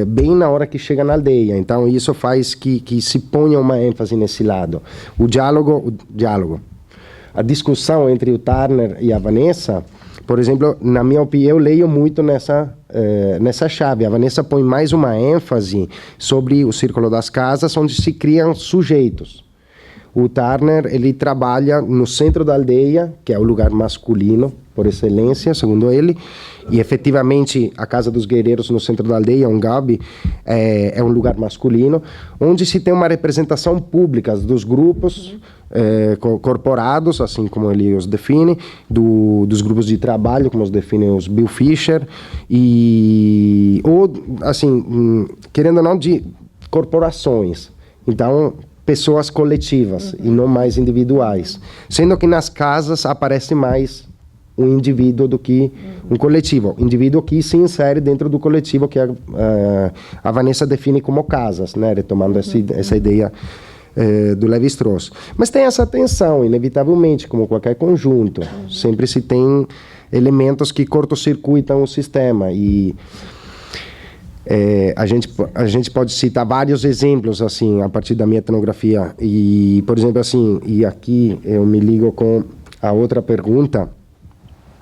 bem na hora que chega na aldeia. Então, isso faz que se ponha uma ênfase nesse lado. O diálogo, a discussão entre o Turner e a Vanessa, por exemplo, na minha opinião, eu leio muito nessa chave. A Vanessa põe mais uma ênfase sobre o Círculo das Casas, onde se criam sujeitos. O Turner, ele trabalha no centro da aldeia, que é o lugar masculino, por excelência, segundo ele, e efetivamente a Casa dos Guerreiros no centro da aldeia, um Gabi, é um lugar masculino, onde se tem uma representação pública dos grupos corporados, assim como ele os define, dos grupos de trabalho, como os definem os Bill Fisher, ou, assim, querendo ou não, de corporações. Então, pessoas coletivas e não mais individuais. Sendo que nas casas aparece mais um indivíduo do que um coletivo. Indivíduo que se insere dentro do coletivo que a Vanessa define como casas, né? Retomando essa ideia do Lévi-Strauss. Mas tem essa tensão, inevitavelmente, como qualquer conjunto. Sempre se tem elementos que curto-circuitam o sistema e a gente pode citar vários exemplos assim a partir da minha etnografia e, por exemplo, assim, e aqui eu me ligo com a outra pergunta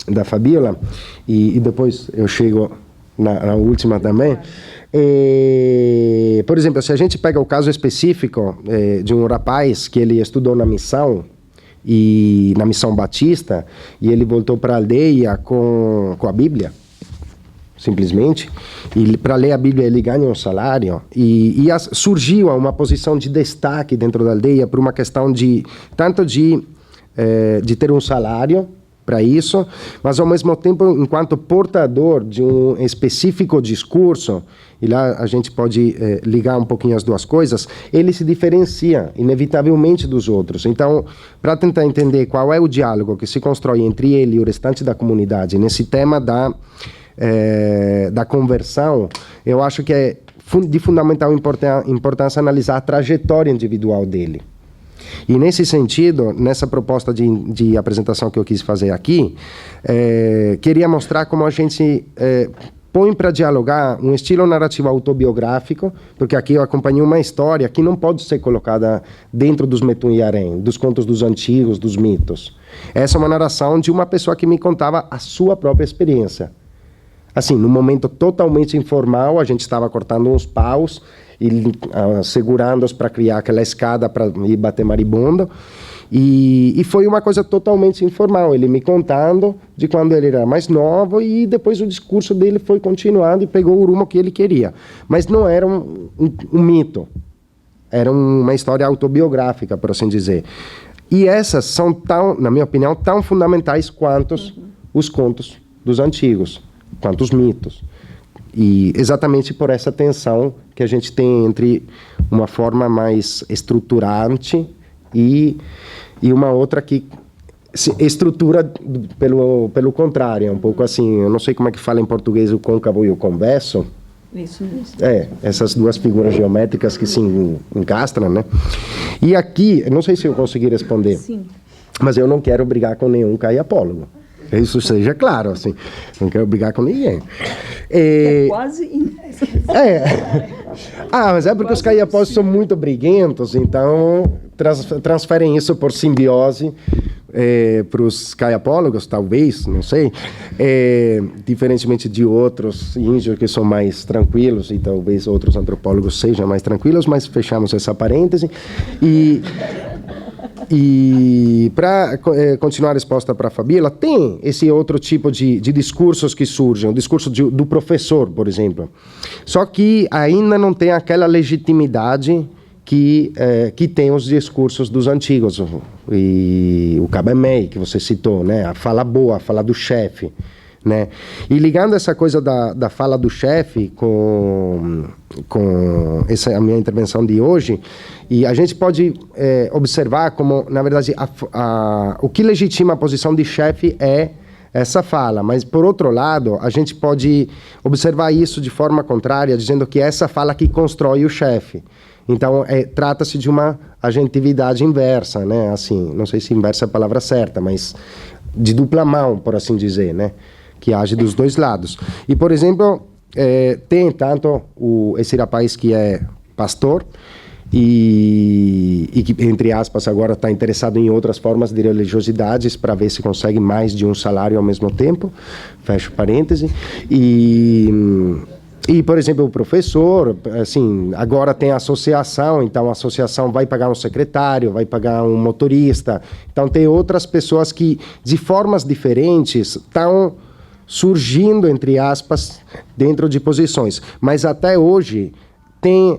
da Fabiola e depois eu chego na última também. Por exemplo, se a gente pega o caso específico de um rapaz que ele estudou na missão e na missão batista e ele voltou para a aldeia com a Bíblia, simplesmente, e para ler a Bíblia ele ganha um salário e surgiu uma posição de destaque dentro da aldeia por uma questão de ter um salário para isso, mas ao mesmo tempo, enquanto portador de um específico discurso, e lá a gente pode ligar um pouquinho as duas coisas, ele se diferencia inevitavelmente dos outros. Então, para tentar entender qual é o diálogo que se constrói entre ele e o restante da comunidade nesse tema da conversão, eu acho que é de fundamental importância analisar a trajetória individual dele. E nesse sentido, nessa proposta de apresentação que eu quis fazer aqui, queria mostrar como a gente põe para dialogar um estilo narrativo autobiográfico, porque aqui eu acompanhei uma história que não pode ser colocada dentro dos Metum Yarem, dos contos dos antigos, dos mitos. Essa é uma narração de uma pessoa que me contava a sua própria experiência. Assim, num momento totalmente informal, a gente estava cortando uns paus e segurando-os para criar aquela escada para ir bater maribondo. E foi uma coisa totalmente informal, ele me contando de quando ele era mais novo e depois o discurso dele foi continuando e pegou o rumo que ele queria. Mas não era um mito, era uma história autobiográfica, por assim dizer. E essas são, na minha opinião, tão fundamentais quanto os contos dos antigos, quanto os mitos. E exatamente por essa tensão que a gente tem entre uma forma mais estruturante e uma outra que se estrutura pelo contrário, é um pouco assim, eu não sei como é que fala em português o côncavo e o convexo. Isso mesmo. Essas duas figuras geométricas que se encastram, né? E aqui, eu não sei se eu consegui responder, Sim. mas eu não quero brigar com nenhum caiapólogo. Isso seja claro, assim, não quero brigar com ninguém. Quase... mas é porque os caiapós são muito briguentos, então transferem isso por simbiose para os caiapólogos, talvez, não sei, diferentemente de outros índios que são mais tranquilos, e talvez outros antropólogos sejam mais tranquilos, mas fechamos essa parêntese. E para continuar a resposta para a Fabiola, tem esse outro tipo de discursos que surgem, o discurso do professor, por exemplo. Só que ainda não tem aquela legitimidade que tem os discursos dos antigos. E o Kabemei, que você citou, né? A fala boa, a fala do chefe. Né? E ligando essa coisa da fala do chefe com essa a minha intervenção de hoje, e a gente pode observar como, na verdade, o que legitima a posição de chefe é essa fala, mas, por outro lado, a gente pode observar isso de forma contrária, dizendo que é essa fala que constrói o chefe. Então, trata-se de uma agentividade inversa, né? Assim, não sei se inversa é a palavra certa, mas de dupla mão, por assim dizer, né? Que age dos dois lados. E, por exemplo, tem tanto esse rapaz que é pastor, e que, entre aspas, agora está interessado em outras formas de religiosidades para ver se consegue mais de um salário ao mesmo tempo, fecho parêntese, e, por exemplo, o professor, assim, agora tem a associação, então a associação vai pagar um secretário, vai pagar um motorista, então tem outras pessoas que, de formas diferentes, estão surgindo, entre aspas, dentro de posições, mas até hoje tem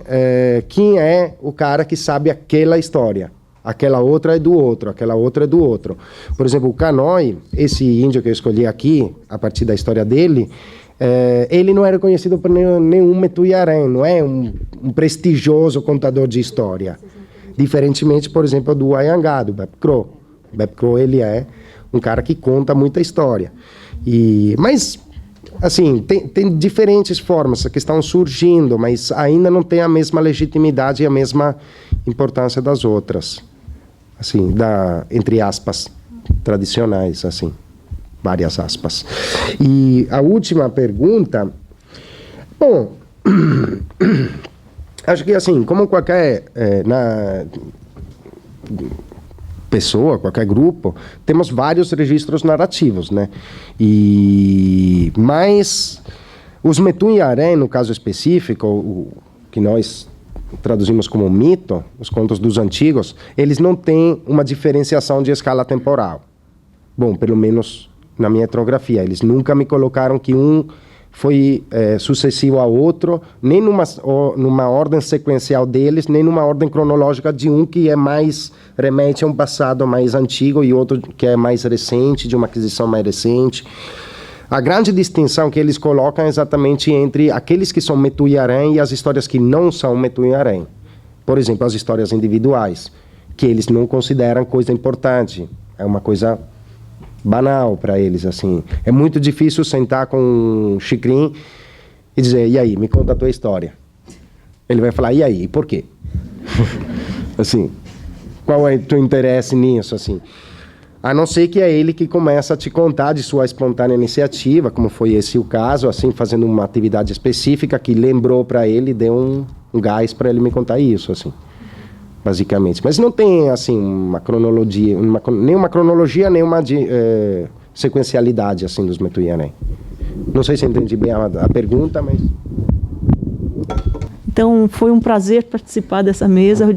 quem é o cara que sabe aquela história. Aquela outra é do outro, aquela outra é do outro. Por exemplo, o Kanoi, esse índio que eu escolhi aqui, a partir da história dele, ele não era conhecido por nenhum Metuiarém, não é um prestigioso contador de história. Diferentemente, por exemplo, do Ayangá, do Bep Kro. O Bep Kro, ele é um cara que conta muita história. Mas, assim, tem diferentes formas que estão surgindo, mas ainda não tem a mesma legitimidade e a mesma importância das outras. Assim, entre aspas, tradicionais, assim. Várias aspas. E a última pergunta, bom, acho que assim, como qualquer pessoa, qualquer grupo, temos vários registros narrativos, né? Mas os Metuiarém, no caso específico, o que nós traduzimos como mito, os contos dos antigos, eles não têm uma diferenciação de escala temporal. Bom, pelo menos na minha etnografia, eles nunca me colocaram que um foi sucessivo ao outro, nem numa ordem sequencial deles, nem numa ordem cronológica de um que é mais remete a um passado mais antigo e outro que é mais recente, de uma aquisição mais recente. A grande distinção que eles colocam é exatamente entre aqueles que são Metuiarém e as histórias que não são Metuiarém. Por exemplo, as histórias individuais, que eles não consideram coisa importante, é uma coisa banal para eles, assim. É muito difícil sentar com um Xicrim e dizer, e aí, me conta a tua história. Ele vai falar, e aí, por quê? Assim, qual é o teu interesse nisso, assim? A não ser que é ele que começa a te contar de sua espontânea iniciativa, como foi esse o caso, assim, fazendo uma atividade específica que lembrou para ele, deu um gás para ele me contar isso, assim. Basicamente, mas não tem assim uma cronologia, nem uma cronologia, nem uma sequencialidade assim dos Metuiarém. Não sei se entendi bem a pergunta, mas então foi um prazer participar dessa mesa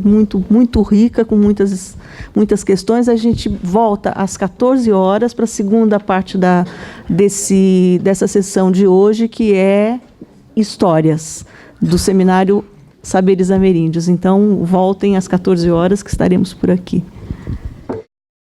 muito rica, com muitas questões. A gente volta às 14 horas para a segunda parte dessa sessão de hoje, que é histórias do seminário Saberes Ameríndios. Então, voltem às 14 horas que estaremos por aqui.